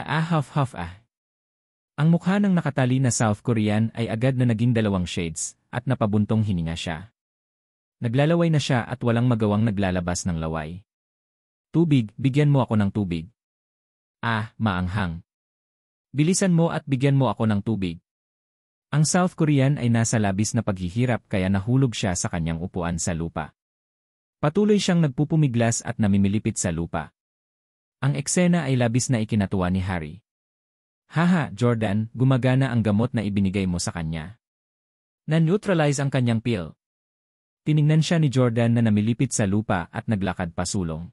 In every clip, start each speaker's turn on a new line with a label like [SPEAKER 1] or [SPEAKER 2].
[SPEAKER 1] Huff ah. Ang mukha ng nakatali na South Korean ay agad na naging 2 shades at napabuntong hininga siya. Naglalaway na siya at walang magawang naglalabas ng laway. Tubig, bigyan mo ako ng tubig. Maanghang. Bilisan mo at bigyan mo ako ng tubig. Ang South Korean ay nasa labis na paghihirap kaya nahulog siya sa kanyang upuan sa lupa. Patuloy siyang nagpupumiglas at namimilipit sa lupa. Ang eksena ay labis na ikinatuwa ni Harry. Haha, Jordan, gumagana ang gamot na ibinigay mo sa kanya. Na-neutralize ang kanyang pill. Tiningnan siya ni Jordan na namilipit sa lupa at naglakad pasulong.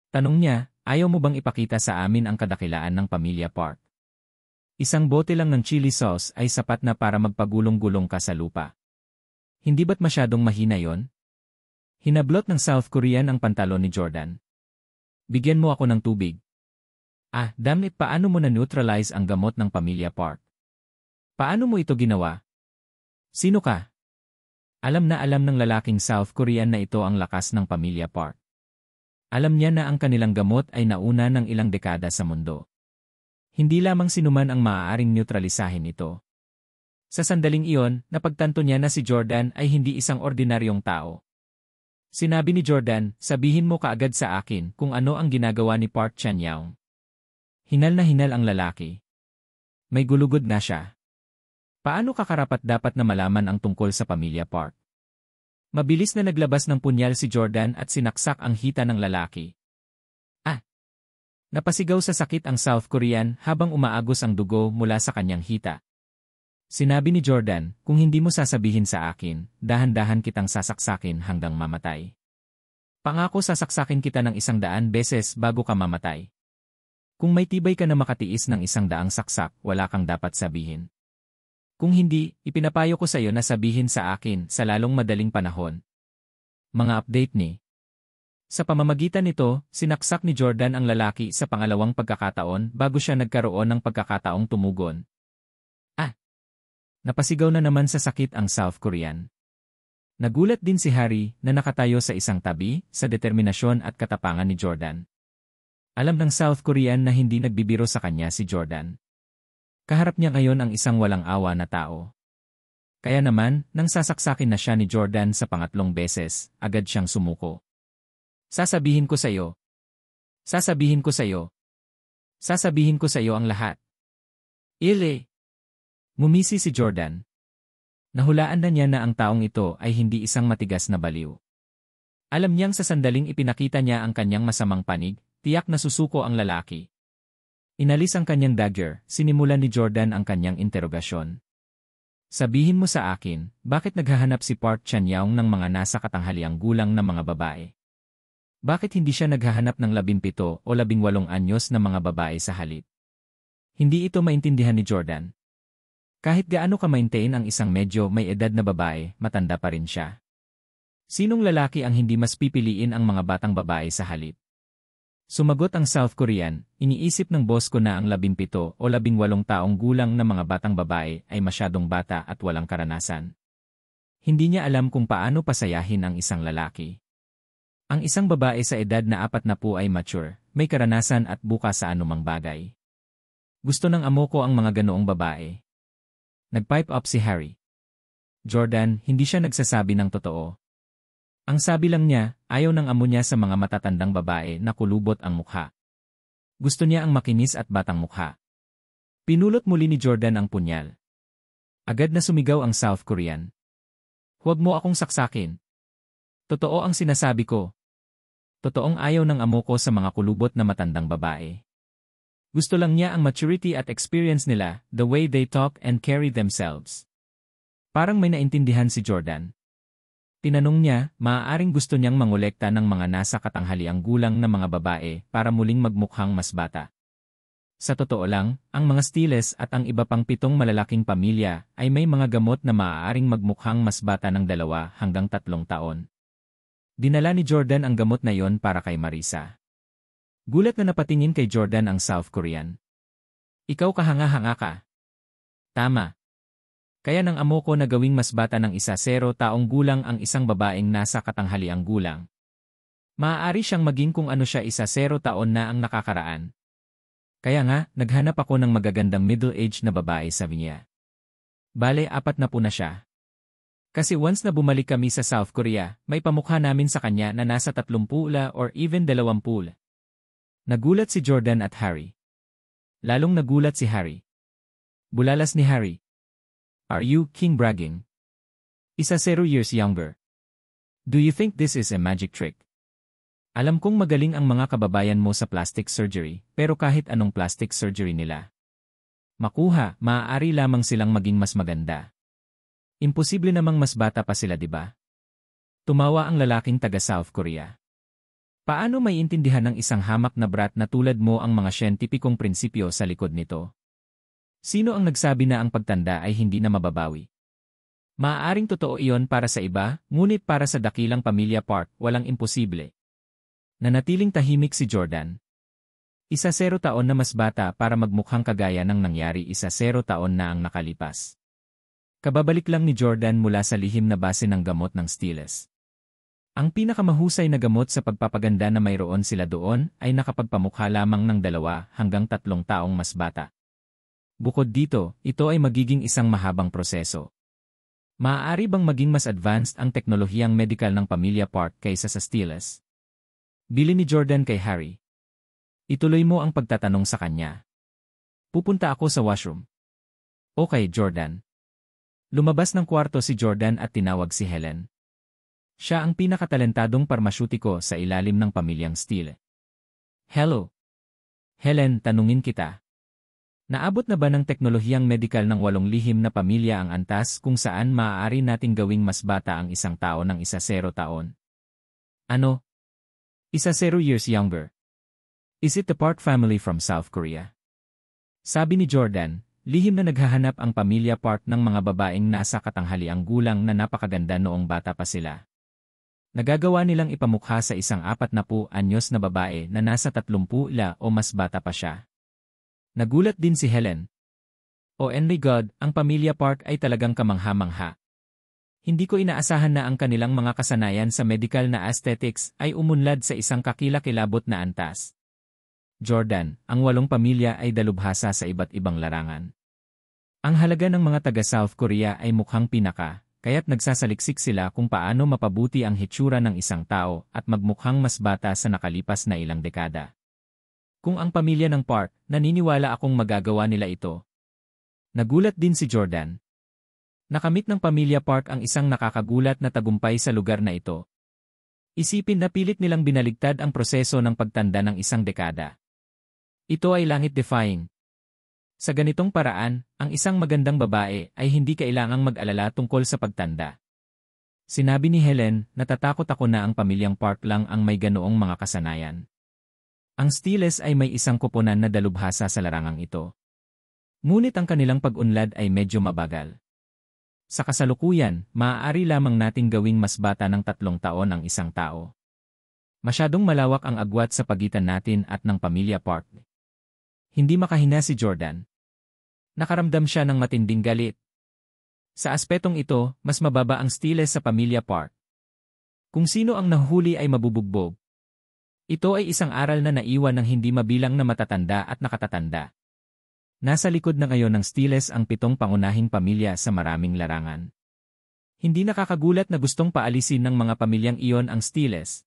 [SPEAKER 1] Tanong niya, ayaw mo bang ipakita sa amin ang kadakilaan ng pamilya Park? Isang bote lang ng chili sauce ay sapat na para magpagulong-gulong ka sa lupa. Hindi ba't masyadong mahina yon? Hinablot ng South Korean ang pantalon ni Jordan. Bigyan mo ako ng tubig. Damn it, paano mo na-neutralize ang gamot ng pamilya Park? Paano mo ito ginawa? Sino ka? Alam na alam ng lalaking South Korean na ito ang lakas ng pamilya Park. Alam niya na ang kanilang gamot ay nauna ng ilang dekada sa mundo. Hindi lamang sinuman ang maaaring neutralisahin ito. Sa sandaling iyon, napagtanto niya na si Jordan ay hindi isang ordinaryong tao. Sinabi ni Jordan, sabihin mo kaagad sa akin kung ano ang ginagawa ni Park Chan-young. Hinal na hinal ang lalaki. May gulugod na siya. Paano ka karapat-dapat na malaman ang tungkol sa pamilya Park? Mabilis na naglabas ng punyal si Jordan at sinaksak ang hita ng lalaki. Napasigaw sa sakit ang South Korean habang umaagos ang dugo mula sa kanyang hita. Sinabi ni Jordan, kung hindi mo sasabihin sa akin, dahan-dahan kitang sasaksakin hanggang mamatay. Pangako sasaksakin kita ng 100 beses bago ka mamatay. Kung may tibay ka na makatiis ng 100 saksak, wala kang dapat sabihin. Kung hindi, ipinapayo ko sa iyo na sabihin sa akin sa lalong madaling panahon. Mga update ni. Sa pamamagitan nito, sinaksak ni Jordan ang lalaki sa pangalawang pagkakataon bago siya nagkaroon ng pagkakataong tumugon. Napasigaw na naman sa sakit ang South Korean. Nagulat din si Harry na nakatayo sa isang tabi sa determinasyon at katapangan ni Jordan. Alam ng South Korean na hindi nagbibiro sa kanya si Jordan. Kaharap niya ngayon ang isang walang awa na tao. Kaya naman, nang sasaksakin na siya ni Jordan sa pangatlong beses, agad siyang sumuko. Sasabihin ko sa iyo. Sasabihin ko sa iyo. Sasabihin ko sa iyo ang lahat. Ngumisi si Jordan. Nahulaan na niya na ang taong ito ay hindi isang matigas na baliw. Alam niyang sa sandaling ipinakita niya ang kanyang masamang panig, tiyak na susuko ang lalaki. Inalis ang kanyang dagger, sinimulan ni Jordan ang kanyang interogasyon. Sabihin mo sa akin, bakit naghahanap si Park Chan-young ng mga nasa katanghaliang gulang na mga babae? Bakit hindi siya naghahanap ng 17 o 18 anyos na mga babae sa halip? Hindi ito maintindihan ni Jordan. Kahit gaano ka-maintain ang isang medyo may edad na babae, matanda pa rin siya. Sinong lalaki ang hindi mas pipiliin ang mga batang babae sa halip? Sumagot ang South Korean, iniisip ng boss ko na ang 17 o 18 taong gulang na mga batang babae ay masyadong bata at walang karanasan. Hindi niya alam kung paano pasayahin ang isang lalaki. Ang isang babae sa edad na 40 ay mature, may karanasan at bukas sa anumang bagay. Gusto ng amo ko ang mga ganoong babae. Nag-pipe up si Harry. Jordan, hindi siya nagsasabi ng totoo. Ang sabi lang niya, ayaw ng amo niya sa mga matatandang babae na kulubot ang mukha. Gusto niya ang makinis at batang mukha. Pinulot muli ni Jordan ang punyal. Agad na sumigaw ang South Korean. Huwag mo akong saksakin. Totoo ang sinasabi ko. Totoong ayaw ng amo ko sa mga kulubot na matandang babae. Gusto lang niya ang maturity at experience nila, the way they talk and carry themselves. Parang may naintindihan si Jordan. Tinanong niya, maaaring gusto niyang mangolekta ng mga nasa katanghaliang gulang na mga babae para muling magmukhang mas bata. Sa totoo lang, ang mga Stiles at ang iba pang 7 malalaking pamilya ay may mga gamot na maaaring magmukhang mas bata ng 2 hanggang 3 taon. Dinala ni Jordan ang gamot na yon para kay Marisa. Gulat na napatingin kay Jordan ang South Korean. Ikaw kahanga-hanga ka. Tama. Kaya ng amo ko na gawing mas bata ng 10 taong gulang ang isang babaeng nasa katanghaliang gulang. Maaari siyang maging kung ano siya 10 taon na ang nakakaraan. Kaya nga, naghanap ako ng magagandang middle-aged na babae, sabi niya. Bale, 40 na siya. Kasi once na bumalik kami sa South Korea, may pamukha namin sa kanya na nasa 30 or even 20. Nagulat si Jordan at Harry. Lalong nagulat si Harry. Bulalas ni Harry. Are you king bragging? Isa 0 years younger. Do you think this is a magic trick? Alam kong magaling ang mga kababayan mo sa plastic surgery, pero kahit anong plastic surgery nila makuha, maaari lamang silang maging mas maganda. Imposible namang mas bata pa sila, di ba? Tumawa ang lalaking taga South Korea. Paano maiintindihan ng isang hamak na brat na tulad mo ang mga siyentipikong prinsipyo sa likod nito? Sino ang nagsabi na ang pagtanda ay hindi na mababawi? Maaaring totoo iyon para sa iba, ngunit para sa dakilang pamilya Park, walang imposible. Nanatiling tahimik si Jordan. Isa 0 taon na mas bata para magmukhang kagaya ng nangyari isa 0 taon na ang nakalipas. Kababalik lang ni Jordan mula sa lihim na base ng gamot ng Stiles. Ang pinakamahusay na gamot sa pagpapaganda na mayroon sila doon ay nakapagpamukha lamang ng 2 hanggang 3 taong mas bata. Bukod dito, ito ay magiging isang mahabang proseso. Maaari bang maging mas advanced ang teknolohiyang medikal ng pamilya Park kaysa sa Stiles? Bili ni Jordan kay Harry. Ituloy mo ang pagtatanong sa kanya. Pupunta ako sa washroom. Okay, Jordan. Lumabas ng kwarto si Jordan at tinawag si Helen. Siya ang pinakatalentadong parmasyutiko sa ilalim ng pamilyang Steele. Hello. Helen, tanungin kita. Naabot na ba ng teknolohiyang medikal ng 8 lihim na pamilya ang antas kung saan maaari nating gawing mas bata ang isang tao ng isa 0 taon? Ano? Isa 0 years younger. Is it the Park family from South Korea? Sabi ni Jordan, lihim na naghahanap ang pamilya Park ng mga babaeng nasa katanghaliang gulang na napakaganda noong bata pa sila. Nagagawa nilang ipamukha sa isang 40 anyos na babae na nasa 30 o mas bata pa siya. Nagulat din si Helen. Oh my God, ang pamilya Park ay talagang kamangha-mangha. Hindi ko inaasahan na ang kanilang mga kasanayan sa medical na aesthetics ay umunlad sa isang kakilakilabot na antas. Jordan, ang 8 pamilya ay dalubhasa sa iba't ibang larangan. Ang halaga ng mga taga South Korea ay mukhang pinaka, kaya't nagsasaliksik sila kung paano mapabuti ang hitsura ng isang tao at magmukhang mas bata sa nakalipas na ilang dekada. Kung ang pamilya ng Park, naniniwala akong magagawa nila ito. Nagulat din si Jordan. Nakamit ng pamilya Park ang isang nakakagulat na tagumpay sa lugar na ito. Isipin na pilit nilang binaligtad ang proseso ng pagtanda ng isang dekada. Ito ay langit-defying. Sa ganitong paraan, ang isang magandang babae ay hindi kailangang mag-alala tungkol sa pagtanda. Sinabi ni Helen, natatakot ako na ang pamilyang Park lang ang may ganoong mga kasanayan. Ang Stiles ay may isang koponan na dalubhasa sa larangang ito. Ngunit ang kanilang pag-unlad ay medyo mabagal. Sa kasalukuyan, maaari lamang nating gawing mas bata ng 3 taon ang isang tao. Masyadong malawak ang agwat sa pagitan natin at ng pamilya Park. Hindi makahina si Jordan. Nakaramdam siya ng matinding galit. Sa aspetong ito, mas mababa ang Stiles sa pamilya Park. Kung sino ang nahuhuli ay mabubugbog. Ito ay isang aral na naiwan ng hindi mabilang na matatanda at nakatatanda. Nasa likod na ngayon ng Stiles ang 7 pangunahing pamilya sa maraming larangan. Hindi nakakagulat na gustong paalisin ng mga pamilyang iyon ang Stiles.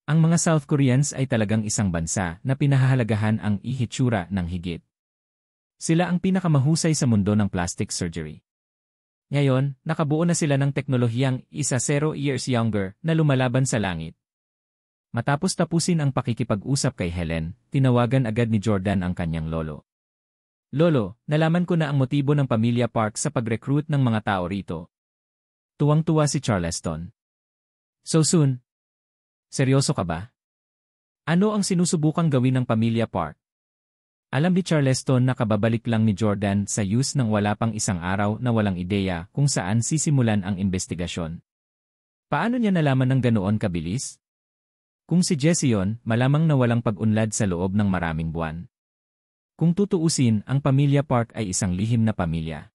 [SPEAKER 1] Ang mga South Koreans ay talagang isang bansa na pinahahalagahan ang ihitsura ng higit. Sila ang pinakamahusay sa mundo ng plastic surgery. Ngayon, nakabuo na sila ng teknolohiyang isa 0 years younger na lumalaban sa langit. Matapos tapusin ang pakikipag-usap kay Helen, tinawagan agad ni Jordan ang kanyang lolo. Lolo, nalaman ko na ang motibo ng pamilya Park sa pag-recruit ng mga tao rito. Tuwang-tuwa si Charleston. So soon? Seryoso ka ba? Ano ang sinusubukang gawin ng pamilya Park? Alam ni Charleston na kababalik lang ni Jordan sa US nang wala pang isang araw na walang ideya kung saan sisimulan ang investigasyon. Paano niya nalaman ng ganoon kabilis? Kung si Jesse yon, malamang na walang pag-unlad sa loob ng maraming buwan. Kung tutuusin, ang pamilya Park ay isang lihim na pamilya.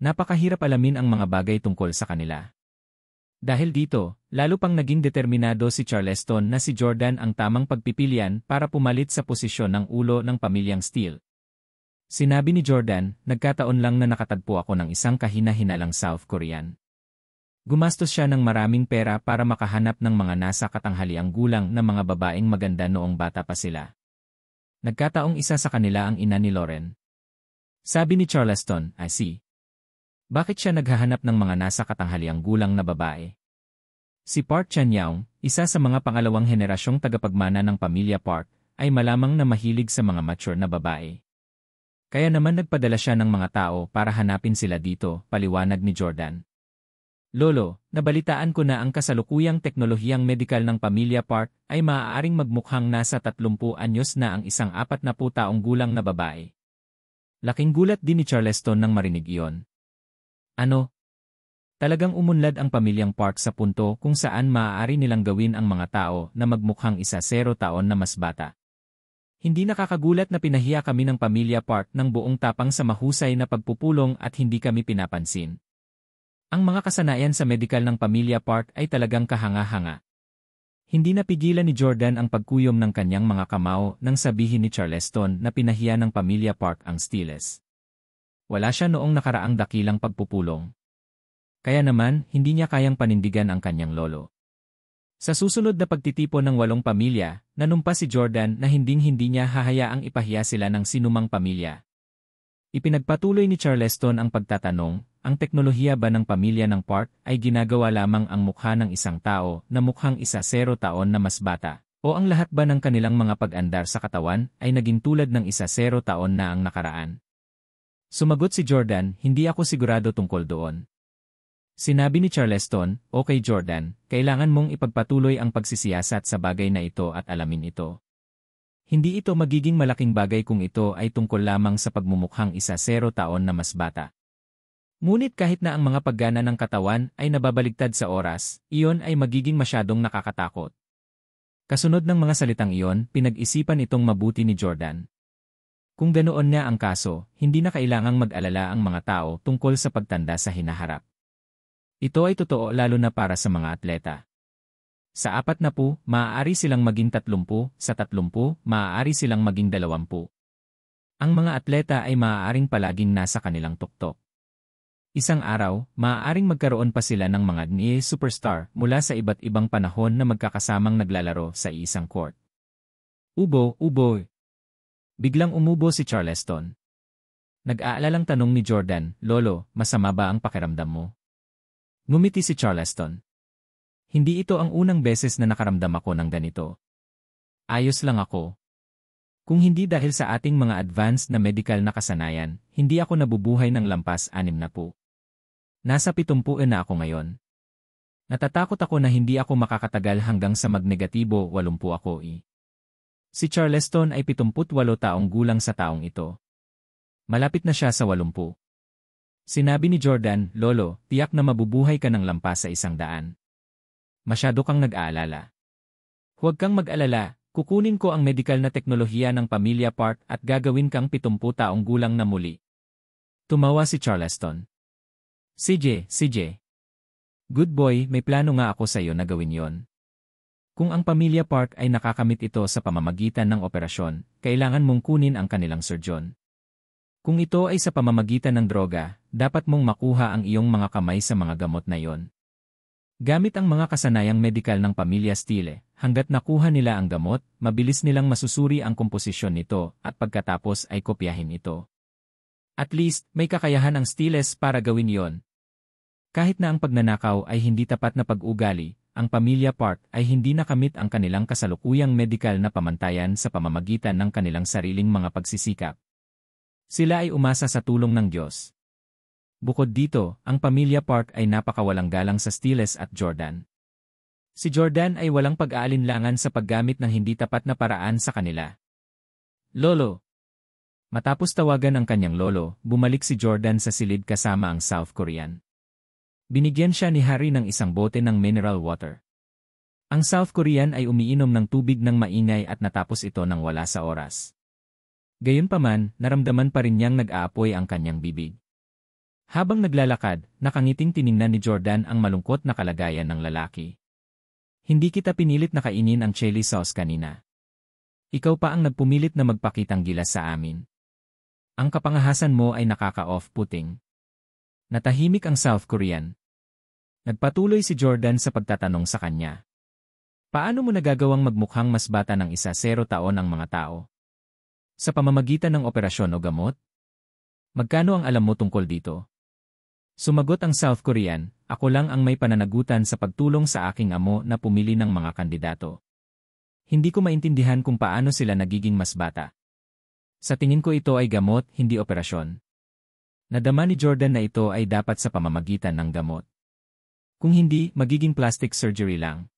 [SPEAKER 1] Napakahirap alamin ang mga bagay tungkol sa kanila. Dahil dito, lalo pang naging determinado si Charleston na si Jordan ang tamang pagpipilian para pumalit sa posisyon ng ulo ng pamilyang Steele. Sinabi ni Jordan, nagkataon lang na nakatagpo ako ng isang kahina-hinalang South Korean. Gumastos siya ng maraming pera para makahanap ng mga nasa katanghaliang gulang na mga babaeng maganda noong bata pa sila. Nagkataong isa sa kanila ang ina ni Lauren. Sabi ni Charleston, I see. Bakit siya naghahanap ng mga nasa katanghaliang gulang na babae? Si Park Chan-young, isa sa mga pangalawang henerasyong tagapagmana ng pamilya Park, ay malamang na mahilig sa mga mature na babae. Kaya naman nagpadala siya ng mga tao para hanapin sila dito, paliwanag ni Jordan. Lolo, nabalitaan ko na ang kasalukuyang teknolohiyang medikal ng pamilya Park ay maaaring magmukhang nasa 30 anyos na ang isang 40 taong gulang na babae. Laking gulat din ni Charleston nang marinig iyon. Ano? Talagang umunlad ang pamilyang Park sa punto kung saan maaari nilang gawin ang mga tao na magmukhang 10 taon na mas bata. Hindi nakakagulat na pinahiya kami ng pamilya Park ng buong tapang sa mahusay na pagpupulong at hindi kami pinapansin. Ang mga kasanayan sa medikal ng pamilya Park ay talagang kahanga-hanga. Hindi napigilan ni Jordan ang pagkuyom ng kanyang mga kamao nang sabihin ni Charleston na pinahiya ng pamilya Park ang Steeles. Wala siya noong nakaraang dakilang pagpupulong. Kaya naman, hindi niya kayang panindigan ang kanyang lolo. Sa susunod na pagtitipon ng 8 pamilya, nanumpa si Jordan na hinding-hindi niya hahayaang ipahiya sila ng sinumang pamilya. Ipinagpatuloy ni Charleston ang pagtatanong, ang teknolohiya ba ng pamilya ng Park ay ginagawa lamang ang mukha ng isang tao na mukhang 10 taon na mas bata, o ang lahat ba ng kanilang mga pag-andar sa katawan ay naging tulad ng 10 taon na ang nakaraan? Sumagot si Jordan, hindi ako sigurado tungkol doon. Sinabi ni Charleston, okay Jordan, kailangan mong ipagpatuloy ang pagsisiyasat sa bagay na ito at alamin ito. Hindi ito magiging malaking bagay kung ito ay tungkol lamang sa pagmumukhang 10 taon na mas bata. Ngunit kahit na ang mga paggana ng katawan ay nababaligtad sa oras, iyon ay magiging masyadong nakakatakot. Kasunod ng mga salitang iyon, pinag-isipan itong mabuti ni Jordan. Kung ganoon na ang kaso, hindi na kailangang mag-alala ang mga tao tungkol sa pagtanda sa hinaharap. Ito ay totoo lalo na para sa mga atleta. Sa 40, maaari silang maging 30, sa 30, maaari silang maging 20. Ang mga atleta ay maaaring palaging nasa kanilang tuktok. Isang araw, maaaring magkaroon pa sila ng mga NBA superstar mula sa iba't ibang panahon na magkakasamang naglalaro sa isang court. Ubo. Biglang umubo si Charleston. Nag-aalalang tanong ni Jordan, Lolo, masama ba ang pakiramdam mo? Ngumiti si Charleston. Hindi ito ang unang beses na nakaramdam ako ng ganito. Ayos lang ako. Kung hindi dahil sa ating mga advanced na medical na kasanayan, hindi ako nabubuhay ng lampas 60. Nasa 70 na ako ngayon. Natatakot ako na hindi ako makakatagal hanggang sa magnegatibo 80 ako. Si Charleston ay 78 taong gulang sa taong ito. Malapit na siya sa 80. Sinabi ni Jordan, Lolo, tiyak na mabubuhay ka ng lampas sa 100. Masyado kang nag-aalala. Huwag kang mag-alala, kukunin ko ang medikal na teknolohiya ng pamilya Park at gagawin kang 70 taong gulang na muli. Tumawa si Charleston. CJ. Good boy, may plano nga ako sa iyo na gawin yon. Kung ang pamilya Park ay nakakamit ito sa pamamagitan ng operasyon, kailangan mong kunin ang kanilang surgeon. Kung ito ay sa pamamagitan ng droga, dapat mong makuha ang iyong mga kamay sa mga gamot na yon. Gamit ang mga kasanayang medikal ng pamilya Steele, hanggat nakuha nila ang gamot, mabilis nilang masusuri ang komposisyon nito at pagkatapos ay kopyahin ito. At least, may kakayahan ang Steeles para gawin yon. Kahit na ang pagnanakaw ay hindi tapat na pag-ugali, ang pamilya Park ay hindi nakamit ang kanilang kasalukuyang medikal na pamantayan sa pamamagitan ng kanilang sariling mga pagsisikap. Sila ay umasa sa tulong ng Diyos. Bukod dito, ang pamilya Park ay napakawalang galang sa Steeles at Jordan. Si Jordan ay walang pag-aalinlangan sa paggamit ng hindi tapat na paraan sa kanila. Lolo. Matapos tawagan ang kanyang lolo, bumalik si Jordan sa silid kasama ang South Korean. Binigyan siya ni Harry ng isang bote ng mineral water. Ang South Korean ay umiinom ng tubig ng maingay at natapos ito nang wala sa oras. Gayunpaman, naramdaman pa rin niyang nag-aapoy ang kanyang bibig. Habang naglalakad, nakangiting tiningnan ni Jordan ang malungkot na kalagayan ng lalaki. Hindi kita pinilit na kainin ang chili sauce kanina. Ikaw pa ang nagpumilit na magpakitang gilas sa amin. Ang kapangahasan mo ay nakaka-off-putting. Natahimik ang South Korean. Nagpatuloy si Jordan sa pagtatanong sa kanya. Paano mo nagagawang magmukhang mas bata ng 10 taon ang mga tao? Sa pamamagitan ng operasyon o gamot? Magkano ang alam mo tungkol dito? Sumagot ang South Korean, ako lang ang may pananagutan sa pagtulong sa aking amo na pumili ng mga kandidato. Hindi ko maintindihan kung paano sila nagiging mas bata. Sa tingin ko ito ay gamot, hindi operasyon. Nadama ni Jordan na ito ay dapat sa pamamagitan ng gamot. Kung hindi, magiging plastic surgery lang.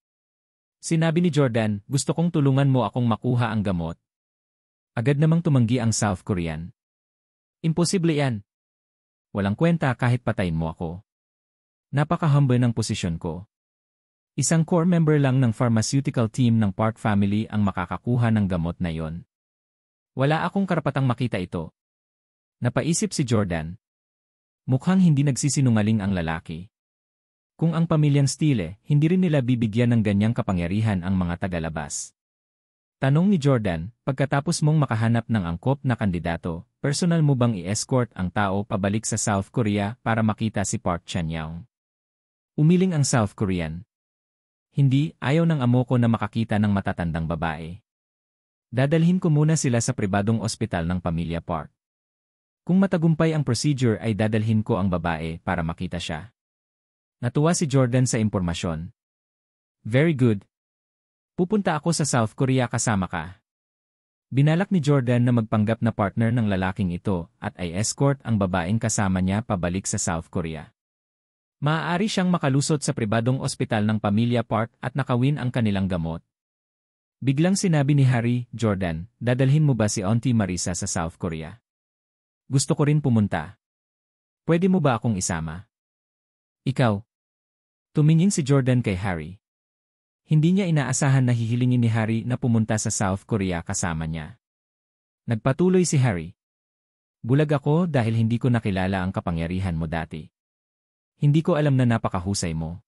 [SPEAKER 1] Sinabi ni Jordan, gusto kong tulungan mo akong makuha ang gamot. Agad namang tumanggi ang South Korean. Imposible yan. Walang kwenta kahit patayin mo ako. Napaka-humble ng posisyon ko. Isang core member lang ng pharmaceutical team ng Park family ang makakakuha ng gamot na yon. Wala akong karapatang makita ito. Napaisip si Jordan. Mukhang hindi nagsisinungaling ang lalaki. Kung ang pamilyang Steele, hindi rin nila bibigyan ng ganyang kapangyarihan ang mga tagalabas. Tanong ni Jordan, pagkatapos mong makahanap ng angkop na kandidato, personal mo bang i-escort ang tao pabalik sa South Korea para makita si Park Chan-young? Umiling ang South Korean. Hindi, ayaw ng amo ko na makakita ng matatandang babae. Dadalhin ko muna sila sa pribadong ospital ng pamilya Park. Kung matagumpay ang procedure ay dadalhin ko ang babae para makita siya. Natuwa si Jordan sa impormasyon. Very good. Pupunta ako sa South Korea kasama ka. Binalak ni Jordan na magpanggap na partner ng lalaking ito at ay escort ang babaeng kasama niya pabalik sa South Korea. Maaari siyang makalusot sa pribadong ospital ng pamilya Park at nakawin ang kanilang gamot. Biglang sinabi ni Harry, Jordan, dadalhin mo ba si Auntie Marisa sa South Korea? Gusto ko rin pumunta. Pwede mo ba akong isama? Ikaw. Tumingin si Jordan kay Harry. Hindi niya inaasahan na hihilingin ni Harry na pumunta sa South Korea kasama niya. Nagpatuloy si Harry. Bulag ako dahil hindi ko nakilala ang kapangyarihan mo dati. Hindi ko alam na napakahusay mo.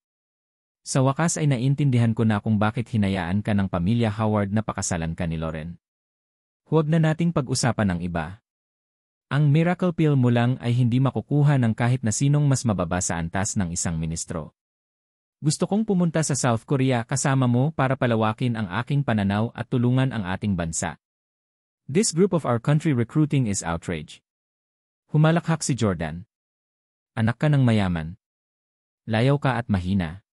[SPEAKER 1] Sa wakas ay naintindihan ko na kung bakit hinayaan ka ng pamilya Howard na pakasalan ka ni Lauren. Huwag na nating pag-usapan ang iba. Ang miracle pill mo lang ay hindi makukuha ng kahit na sinong mas mababa sa antas ng isang ministro. Gusto kong pumunta sa South Korea kasama mo para palawakin ang aking pananaw at tulungan ang ating bansa. This group of our country recruiting is outrage. Humalakhak si Jordan. Anak ka ng mayaman. Layaw ka at mahina.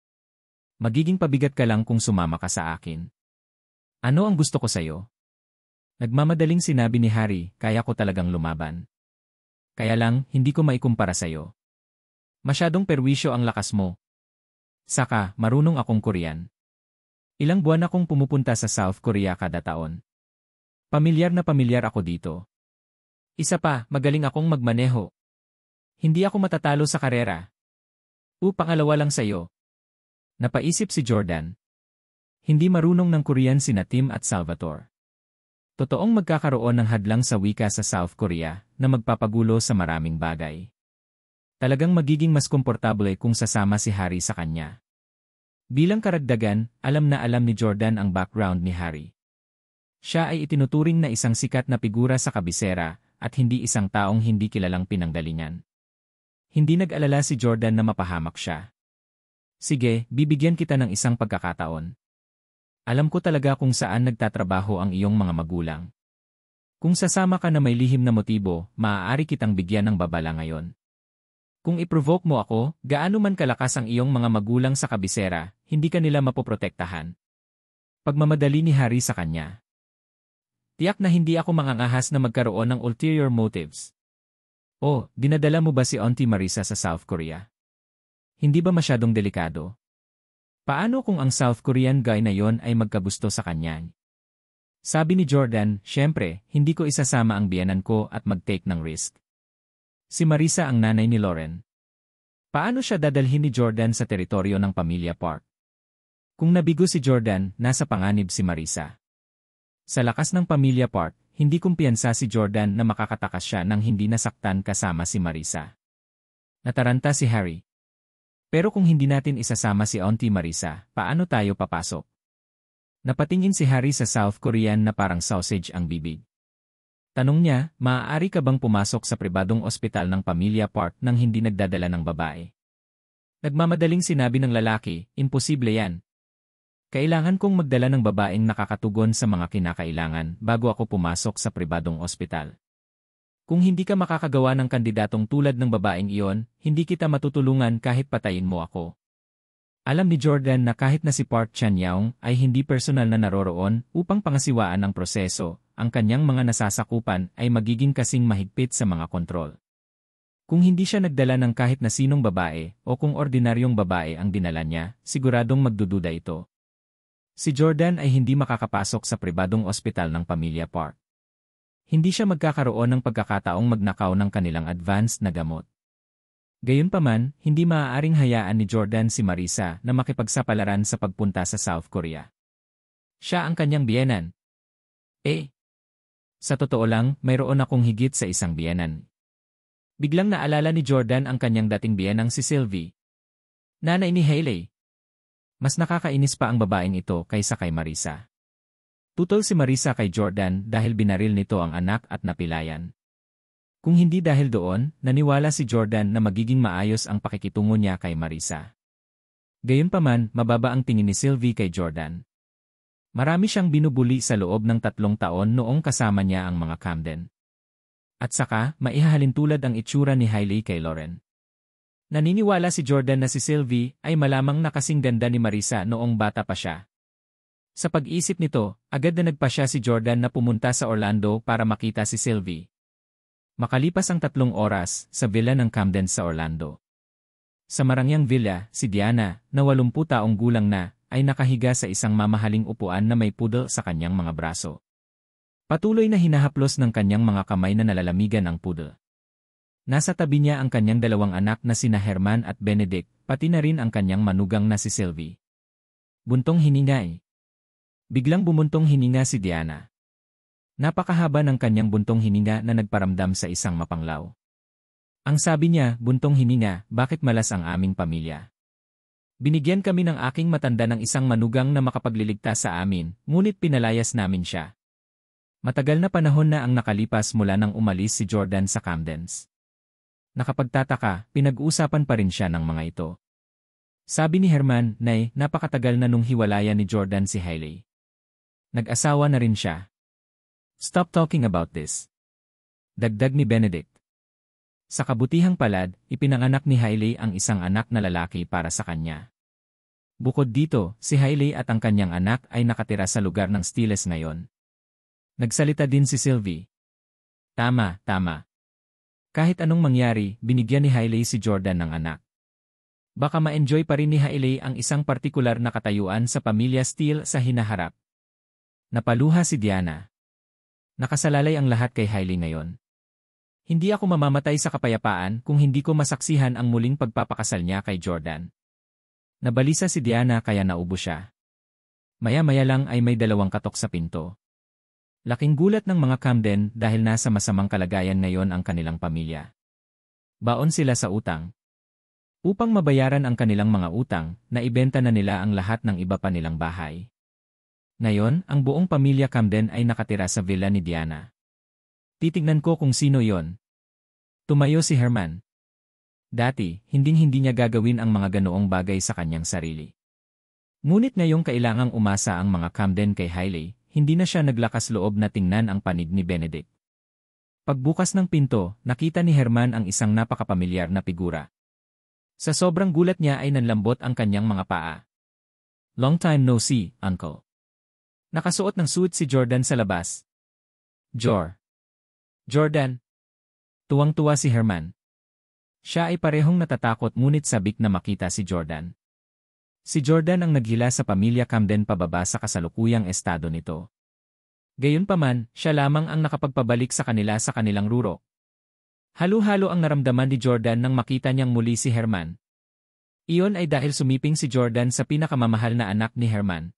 [SPEAKER 1] Magiging pabigat ka lang kung sumama ka sa akin. Ano ang gusto ko sa'yo? Nagmamadaling sinabi ni Harry, kaya ko talagang lumaban. Kaya lang, hindi ko maikumpara sa'yo. Masyadong perwisyo ang lakas mo. Saka, marunong akong Korean. Ilang buwan akong pumupunta sa South Korea kada taon. Pamilyar na pamilyar ako dito. Isa pa, magaling akong magmaneho. Hindi ako matatalo sa karera. Pangalawa lang sa'yo. Napaisip si Jordan. Hindi marunong ng Korean sina Tim at Salvatore. Totoong magkakaroon ng hadlang sa wika sa South Korea na magpapagulo sa maraming bagay. Talagang magiging mas komportable kung sasama si Harry sa kanya. Bilang karagdagan, alam na alam ni Jordan ang background ni Harry. Siya ay itinuturing na isang sikat na figura sa kabisera at hindi isang taong hindi kilalang pinanggalingan. Hindi nag-alala si Jordan na mapahamak siya. Sige, bibigyan kita ng isang pagkakataon. Alam ko talaga kung saan nagtatrabaho ang iyong mga magulang. Kung sasama ka na may lihim na motibo, maaari kitang bigyan ng babala ngayon. Kung i-provoke mo ako, gaano man kalakas ang iyong mga magulang sa kabisera, hindi ka nila mapoprotektahan. Pagmamadali ni Harry sa kanya. Tiyak na hindi ako mangangahas na magkaroon ng ulterior motives. Oh, dinadala mo ba si Auntie Marisa sa South Korea? Hindi ba masyadong delikado? Paano kung ang South Korean guy na yon ay magkagusto sa kanya? Sabi ni Jordan, syempre, hindi ko isasama ang biyanan ko at mag-take ng risk. Si Marisa ang nanay ni Lauren. Paano siya dadalhin ni Jordan sa teritoryo ng pamilya Park? Kung nabigo si Jordan, nasa panganib si Marisa. Sa lakas ng pamilya Park, hindi kumpiyansa si Jordan na makakatakas siya nang hindi nasaktan kasama si Marisa. Nataranta si Harry. Pero kung hindi natin isasama si Auntie Marisa, paano tayo papasok? Napatingin si Harry sa South Korean na parang sausage ang bibig. Tanong niya, maaari ka bang pumasok sa pribadong ospital ng pamilya Park nang hindi nagdadala ng babae? Nagmamadaling sinabi ng lalaki, imposible yan. Kailangan kong magdala ng babaeng nakakatugon sa mga kinakailangan bago ako pumasok sa pribadong ospital. Kung hindi ka makakagawa ng kandidatong tulad ng babaeng iyon, hindi kita matutulungan kahit patayin mo ako. Alam ni Jordan na kahit na si Park Chan-young ay hindi personal na naroroon upang pangasiwaan ang proseso, ang kanyang mga nasasakupan ay magiging kasing mahigpit sa mga kontrol. Kung hindi siya nagdala ng kahit na sinong babae o kung ordinaryong babae ang dinala niya, siguradong magdududa ito. Si Jordan ay hindi makakapasok sa pribadong ospital ng pamilya Park. Hindi siya magkakaroon ng pagkakataong magnakaw ng kanilang advanced na gamot. Gayunpaman, hindi maaaring hayaan ni Jordan si Marisa na makipagsapalaran sa pagpunta sa South Korea. Siya ang kanyang biyenan. Sa totoo lang, mayroon akong higit sa isang biyenan. Biglang naalala ni Jordan ang kanyang dating biyenang si Sylvie. Nanay ni Hailey. Mas nakakainis pa ang babaeng ito kaysa kay Marisa. Tutol si Marisa kay Jordan dahil binaril nito ang anak at napilayan. Kung hindi dahil doon, naniwala si Jordan na magiging maayos ang pakikitungo niya kay Marisa. Gayunpaman, mababa ang tingin ni Sylvie kay Jordan. Marami siyang binubuli sa loob ng 3 taon noong kasama niya ang mga Camden. At saka, maihahalintulad ang itsura ni Hailey kay Lauren. Naniniwala si Jordan na si Sylvie ay malamang na kasing ganda ni Marisa noong bata pa siya. Sa pag-isip nito, agad na nagpasya si Jordan na pumunta sa Orlando para makita si Sylvie. Makalipas ang 3 oras, sa villa ng Camden sa Orlando. Sa marangyang villa, si Diana, na 80 taong gulang na, ay nakahiga sa isang mamahaling upuan na may poodle sa kanyang mga braso. Patuloy na hinahaplos ng kanyang mga kamay na nalalamigan ang poodle. Nasa tabi niya ang kanyang 2 anak na sina Herman at Benedict, pati na rin ang kanyang manugang na si Sylvie. Buntong hininga. Biglang bumuntong hininga si Diana. Napakahaba ng kanyang buntong hininga na nagparamdam sa isang mapanglaw. Ang sabi niya, buntong hininga, bakit malas ang aming pamilya? Binigyan kami ng aking matanda ng isang manugang na makapagliligtas sa amin, ngunit pinalayas namin siya. Matagal na panahon na ang nakalipas mula nang umalis si Jordan sa Camdens. Nakapagtataka, pinag-uusapan pa rin siya ng mga ito. Sabi ni Herman, Nay, napakatagal na nung hiwalayan ni Jordan si Hailey. Nag-asawa na rin siya. Stop talking about this. Dagdag ni Benedict. Sa kabutihang palad, ipinanganak ni Hailey ang isang anak na lalaki para sa kanya. Bukod dito, si Hailey at ang kanyang anak ay nakatira sa lugar ng Stiles ngayon. Nagsalita din si Sylvie. Tama. Kahit anong mangyari, binigyan ni Hailey si Jordan ng anak. Baka ma-enjoy pa rin ni Hailey ang isang partikular na katayuan sa pamilya Steele sa hinaharap. Napaluha si Diana. Nakasalalay ang lahat kay Hailey ngayon. Hindi ako mamamatay sa kapayapaan kung hindi ko masaksihan ang muling pagpapakasal niya kay Jordan. Nabalisa si Diana kaya naubo siya. Maya-maya lang ay may 2 katok sa pinto. Laking gulat ng mga Camden dahil nasa masamang kalagayan ngayon ang kanilang pamilya. Baon sila sa utang. Upang mabayaran ang kanilang mga utang, naibenta na nila ang lahat ng iba pa nilang bahay. Ngayon, ang buong pamilya Camden ay nakatira sa villa ni Diana. Titignan ko kung sino yon. Tumayo si Herman. Dati, hinding-hindi niya gagawin ang mga ganoong bagay sa kanyang sarili. Ngunit ngayong kailangang umasa ang mga Camden kay Hailey, hindi na siya naglakas loob na tingnan ang panig ni Benedict. Pagbukas ng pinto, nakita ni Herman ang isang napakapamilyar na figura. Sa sobrang gulat niya ay nanlambot ang kanyang mga paa. Long time no see, uncle. Nakasuot ng suit si Jordan sa labas. Jordan. Tuwang-tuwa si Herman. Siya ay parehong natatakot ngunit sabik na makita si Jordan. Si Jordan ang naghila sa pamilya Camden pababa sa kasalukuyang estado nito. Gayunpaman, siya lamang ang nakapagpabalik sa kanila sa kanilang rurok. Halo-halo ang naramdaman ni Jordan nang makita niyang muli si Herman. Iyon ay dahil sumiping si Jordan sa pinakamamahal na anak ni Herman.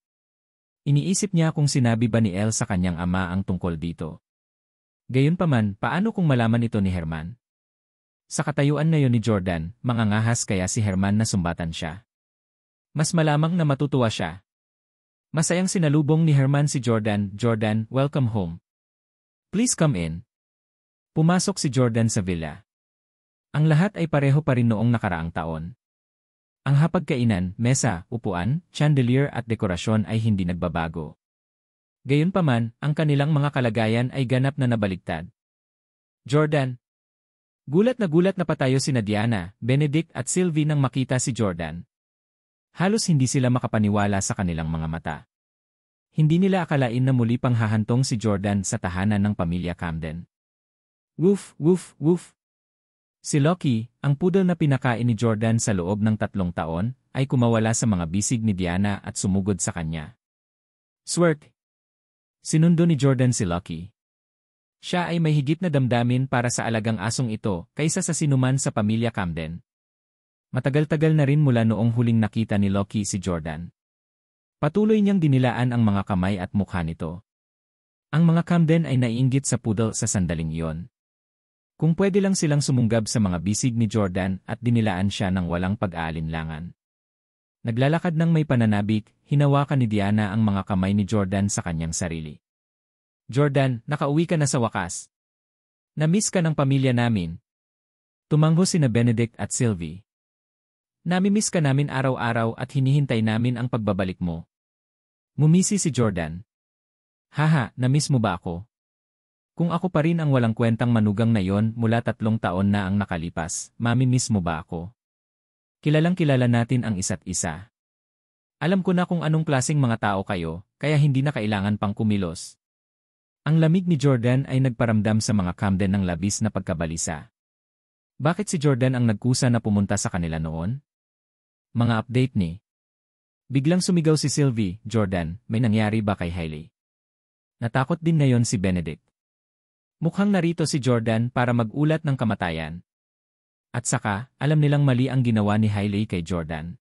[SPEAKER 1] Iniisip niya kung sinabi ba ni Elle sa kanyang ama ang tungkol dito. Gayunpaman, paano kung malaman ito ni Herman? Sa katayuan ngayon ni Jordan, mangangahas kaya si Herman na sumbatan siya. Mas malamang na matutuwa siya. Masayang sinalubong ni Herman si Jordan. Jordan, welcome home. Please come in. Pumasok si Jordan sa villa. Ang lahat ay pareho pa rin noong nakaraang taon. Ang hapagkainan, mesa, upuan, chandelier at dekorasyon ay hindi nagbabago. Gayunpaman, ang kanilang mga kalagayan ay ganap na nabaligtad. Jordan. Gulat na patayo sina Diana, Benedict at Sylvie nang makita si Jordan. Halos hindi sila makapaniwala sa kanilang mga mata. Hindi nila akalain na muli pang hahantong si Jordan sa tahanan ng pamilya Camden. Woof, woof, woof. Si Loki, ang poodle na pinakain ni Jordan sa loob ng 3 taon, ay kumawala sa mga bisig ni Diana at sumugod sa kanya. Swerk! Sinundo ni Jordan si Loki. Siya ay may higit na damdamin para sa alagang asong ito kaysa sa sinuman sa pamilya Camden. Matagal-tagal na rin mula noong huling nakita ni Loki si Jordan. Patuloy niyang dinilaan ang mga kamay at mukha nito. Ang mga Camden ay naiinggit sa poodle sa sandaling iyon. Kung pwede lang silang sumunggab sa mga bisig ni Jordan at dinilaan siya ng walang pag-aalinlangan. Naglalakad ng may pananabik, hinawakan ni Diana ang mga kamay ni Jordan sa kanyang sarili. Jordan, nakauwi ka na sa wakas. Namiss ka ng pamilya namin. Tumangho sina Benedict at Sylvie. Namimiss ka namin araw-araw at hinihintay namin ang pagbabalik mo. Ngumisi si Jordan. Haha, namiss mo ba ako? Kung ako pa rin ang walang kwentang manugang na yon mula 3 taon na ang nakalipas, mamimiss mo ba ako? Kilalang-kilala natin ang isa't isa. Alam ko na kung anong klaseng mga tao kayo, kaya hindi na kailangan pang kumilos. Ang lamig ni Jordan ay nagparamdam sa mga Camden ng labis na pagkabalisa. Bakit si Jordan ang nagkusa na pumunta sa kanila noon? Mga update ni. Biglang sumigaw si Sylvie. Jordan, may nangyari ba kay Hailey? Natakot din ngayon si Benedict. Mukhang narito si Jordan para mag-ulat ng kamatayan. At saka, alam nilang mali ang ginawa ni Hailey kay Jordan.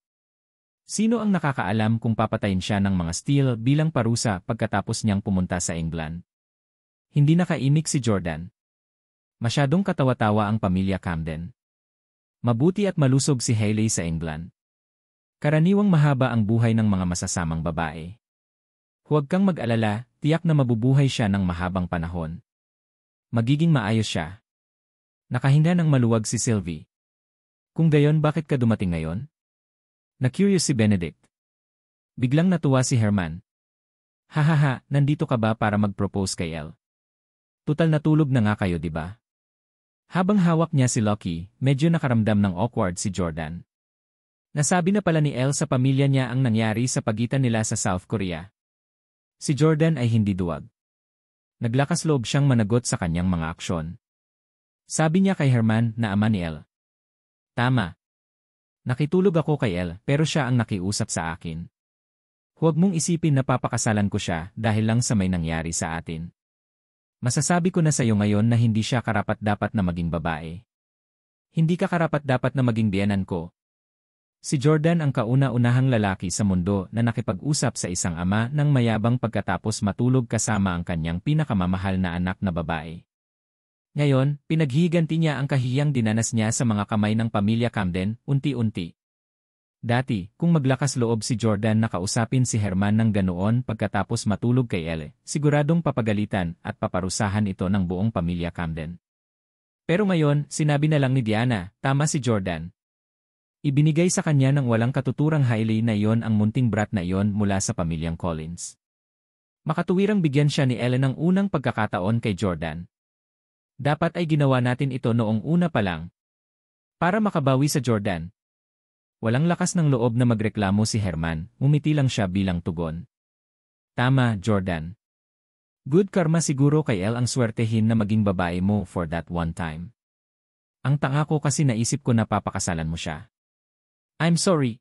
[SPEAKER 1] Sino ang nakakaalam kung papatayin siya ng mga steel bilang parusa pagkatapos niyang pumunta sa England? Hindi nakaimik si Jordan. Masyadong katawa-tawa ang pamilya Camden. Mabuti at malusog si Hailey sa England. Karaniwang mahaba ang buhay ng mga masasamang babae. Huwag kang mag-alala, tiyak na mabubuhay siya ng mahabang panahon. Magiging maayos siya. Nakahinga ng maluwag si Sylvie. Kung gayon, bakit ka dumating ngayon? Na-curious si Benedict. Biglang natuwa si Herman. Hahaha, nandito ka ba para mag-propose kay Elle? Tutal natulog na nga kayo, di ba? Habang hawak niya si Loki, medyo nakaramdam ng awkward si Jordan. Nasabi na pala ni Elle sa pamilya niya ang nangyari sa pagitan nila sa South Korea. Si Jordan ay hindi duwag. Naglakas loob siyang managot sa kanyang mga aksyon. Sabi niya kay Herman na ama ni Elle. Tama. Nakitulog ako kay Elle pero siya ang nakiusap sa akin. Huwag mong isipin na papakasalan ko siya dahil lang sa may nangyari sa atin. Masasabi ko na sa iyo ngayon na hindi siya karapat-dapat na maging babae. Hindi ka karapat-dapat na maging biyenan ko. Si Jordan ang kauna-unahang lalaki sa mundo na nakipag-usap sa isang ama ng mayabang pagkatapos matulog kasama ang kanyang pinakamamahal na anak na babae. Ngayon, pinaghihiganti niya ang kahiyang dinanas niya sa mga kamay ng pamilya Camden, unti-unti. Dati, kung maglakas loob si Jordan na kausapin si Herman ng ganoon pagkatapos matulog kay Elle, siguradong papagalitan at paparusahan ito ng buong pamilya Camden. Pero ngayon, sinabi na lang ni Diana, tama si Jordan. Ibinigay sa kanya ng walang katuturang Hailey na iyon ang munting brat na iyon mula sa pamilyang Collins. Makatuwirang bigyan siya ni Elle ng unang pagkakataon kay Jordan. Dapat ay ginawa natin ito noong una pa lang. Para makabawi sa Jordan. Walang lakas ng loob na magreklamo si Herman, umiti lang siya bilang tugon. Tama, Jordan. Good karma siguro kay Elle ang swertehin na maging babae mo for that one time. Ang tanga ko kasi naisip ko na papakasalan mo siya. I'm sorry.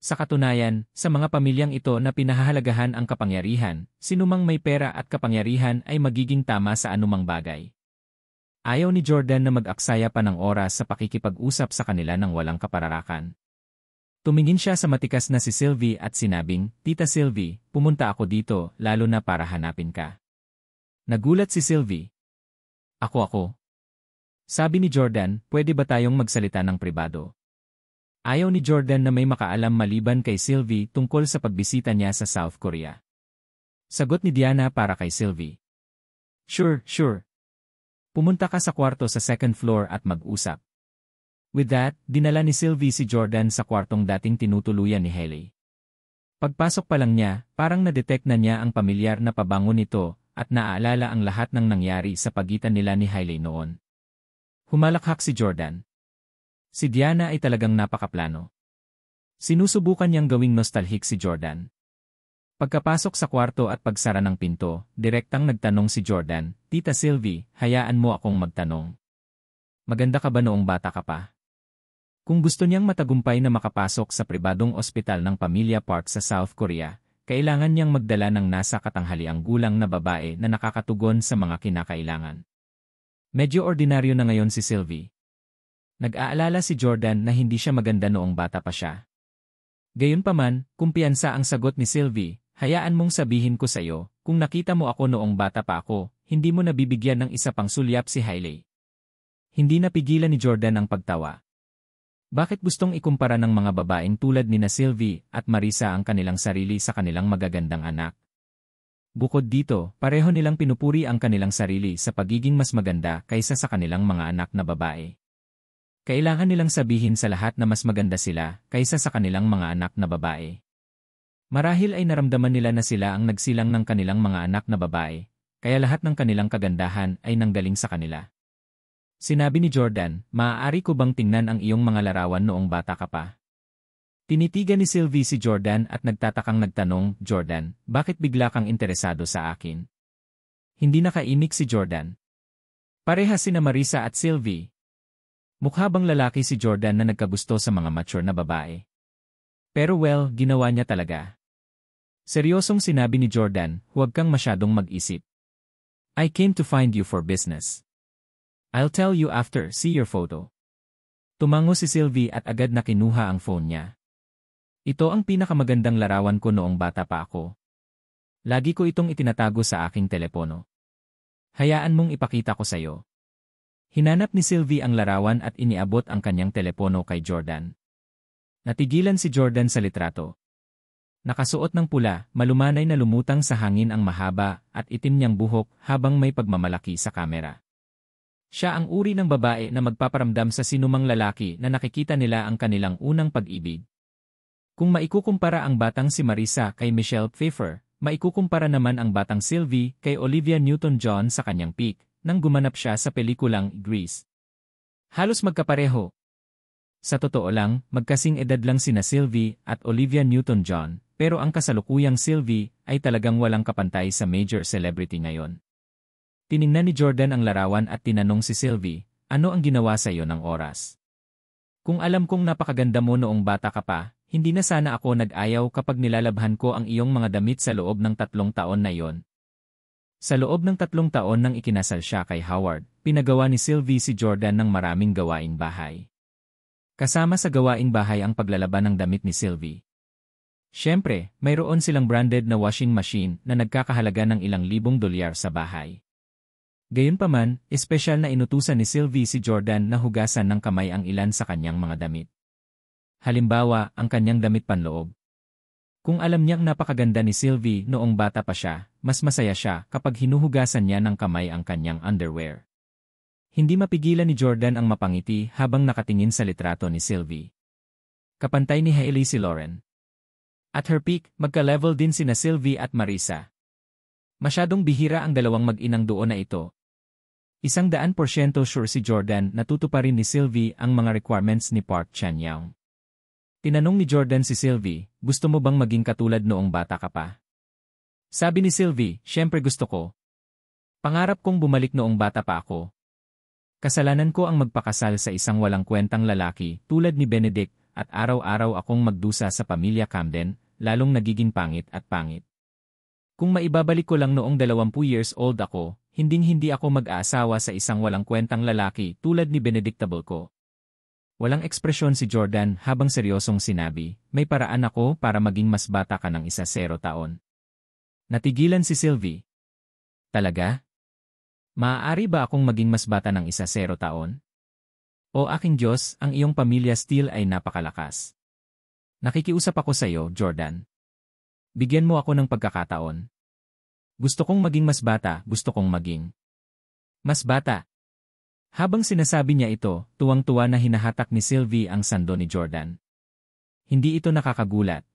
[SPEAKER 1] Sa katunayan, sa mga pamilyang ito na pinahahalagahan ang kapangyarihan, sinumang may pera at kapangyarihan ay magiging tama sa anumang bagay. Ayaw ni Jordan na mag-aksaya pa ng oras sa pakikipag-usap sa kanila ng walang kapararakan. Tumingin siya sa matikas na si Sylvie at sinabing, Tita Sylvie, pumunta ako dito lalo na para hanapin ka. Nagulat si Sylvie. Ako. Sabi ni Jordan, pwede ba tayong magsalita ng pribado? Ayaw ni Jordan na may makaalam maliban kay Sylvie tungkol sa pagbisita niya sa South Korea. Sagot ni Diana para kay Sylvie. Sure, sure. Pumunta ka sa kwarto sa second floor at mag-usap. With that, dinala ni Sylvie si Jordan sa kwartong dating tinutuluyan ni Hailey. Pagpasok pa lang niya, parang na-detect na niya ang pamilyar na pabango nito at naaalala ang lahat ng nangyari sa pagitan nila ni Hailey noon. Humalakhak si Jordan. Si Diana ay talagang napakaplano. Sinusubukan niyang gawing nostalgic si Jordan. Pagkapasok sa kwarto at pagsara ng pinto, direktang nagtanong si Jordan, Tita Sylvie, hayaan mo akong magtanong. Maganda ka ba noong bata ka pa? Kung gusto niyang matagumpay na makapasok sa pribadong ospital ng pamilya Park sa South Korea, kailangan niyang magdala ng nasa katanghaliang gulang na babae na nakakatugon sa mga kinakailangan. Medyo ordinaryo na ngayon si Sylvie. Nag-aalala si Jordan na hindi siya maganda noong bata pa siya. Gayunpaman, kumpiyansa ang sagot ni Sylvie, hayaan mong sabihin ko sa iyo, kung nakita mo ako noong bata pa ako, hindi mo nabibigyan ng isa pang sulyap si Hailey. Hindi napigilan ni Jordan ang pagtawa. Bakit gustong ikumpara ng mga babaeng tulad ni na Sylvie at Marisa ang kanilang sarili sa kanilang magagandang anak? Bukod dito, pareho nilang pinupuri ang kanilang sarili sa pagiging mas maganda kaysa sa kanilang mga anak na babae. Kailangan nilang sabihin sa lahat na mas maganda sila kaysa sa kanilang mga anak na babae. Marahil ay naramdaman nila na sila ang nagsilang ng kanilang mga anak na babae, kaya lahat ng kanilang kagandahan ay nanggaling sa kanila. Sinabi ni Jordan, maaari ko bang tingnan ang iyong mga larawan noong bata ka pa? Tinitigan ni Sylvie si Jordan at nagtatakang nagtanong, Jordan, bakit bigla kang interesado sa akin? Hindi nakaimik si Jordan. Parehas sina Marisa at Sylvie. Mukha bang lalaki si Jordan na nagkagusto sa mga mature na babae? Pero well, ginawa niya talaga. Seryosong sinabi ni Jordan, huwag kang masyadong mag-isip. I came to find you for business. I'll tell you after, see your photo. Tumango si Sylvie at agad na kinuha ang phone niya. Ito ang pinakamagandang larawan ko noong bata pa ako. Lagi ko itong itinatago sa aking telepono. Hayaan mong ipakita ko sa iyo. Hinanap ni Sylvie ang larawan at iniabot ang kanyang telepono kay Jordan. Natigilan si Jordan sa litrato. Nakasuot ng pula, malumanay na lumutang sa hangin ang mahaba at itim niyang buhok habang may pagmamalaki sa kamera. Siya ang uri ng babae na magpaparamdam sa sinumang lalaki na nakikita nila ang kanilang unang pag-ibig. Kung maikukumpara ang batang si Marisa kay Michelle Pfeiffer, maikukumpara naman ang batang Sylvie kay Olivia Newton-John sa kanyang peak, nang gumanap siya sa pelikulang Grease. Halos magkapareho. Sa totoo lang, magkasing edad lang sina Sylvie at Olivia Newton-John, pero ang kasalukuyang Sylvie ay talagang walang kapantay sa major celebrity ngayon. Tiningnan ni Jordan ang larawan at tinanong si Sylvie, ano ang ginawa sa iyo ng oras? Kung alam kong napakaganda mo noong bata ka pa, hindi na sana ako nag-ayaw kapag nilalabhan ko ang iyong mga damit sa loob ng 3 taon na iyon. Sa loob ng 3 taon nang ikinasal siya kay Howard, pinagawa ni Sylvie si Jordan ng maraming gawaing bahay. Kasama sa gawaing bahay ang paglalaban ng damit ni Sylvie. Siyempre, mayroon silang branded na washing machine na nagkakahalaga ng ilang libong dolyar sa bahay. Gayunpaman, espesyal na inutusan ni Sylvie si Jordan na hugasan ng kamay ang ilan sa kanyang mga damit. Halimbawa, ang kanyang damit panloob. Kung alam niyang napakaganda ni Sylvie noong bata pa siya, mas masaya siya kapag hinuhugasan niya ng kamay ang kanyang underwear. Hindi mapigilan ni Jordan ang mapangiti habang nakatingin sa litrato ni Sylvie. Kapantay ni Hailey si Lauren. At her peak, magka-level din sina Sylvie at Marisa. Masyadong bihira ang dalawang mag-inang doon na ito. 100% sure si Jordan na tutuparin ni Sylvie ang mga requirements ni Park Chan-young. Tinanong ni Jordan si Sylvie, gusto mo bang maging katulad noong bata ka pa? Sabi ni Sylvie, syempre gusto ko. Pangarap kong bumalik noong bata pa ako. Kasalanan ko ang magpakasal sa isang walang kwentang lalaki tulad ni Benedict at araw-araw akong magdusa sa pamilya Camden, lalong nagiging pangit at pangit. Kung maibabalik ko lang noong 20 years old ako, hinding-hindi ako mag-aasawa sa isang walang kwentang lalaki tulad ni Benedictable ko. Walang ekspresyon si Jordan habang seryosong sinabi, may paraan ako para maging mas bata ka ng 10 taon. Natigilan si Sylvie. Talaga? Maaari ba akong maging mas bata ng 0 taon? O aking Diyos, ang iyong pamilya still ay napakalakas. Nakikiusap ako sa iyo, Jordan. Bigyan mo ako ng pagkakataon. Gusto kong maging mas bata, gusto kong maging mas bata. Habang sinasabi niya ito, tuwang-tuwa na hinahatak ni Sylvie ang sando ni Jordan. Hindi ito nakakagulat.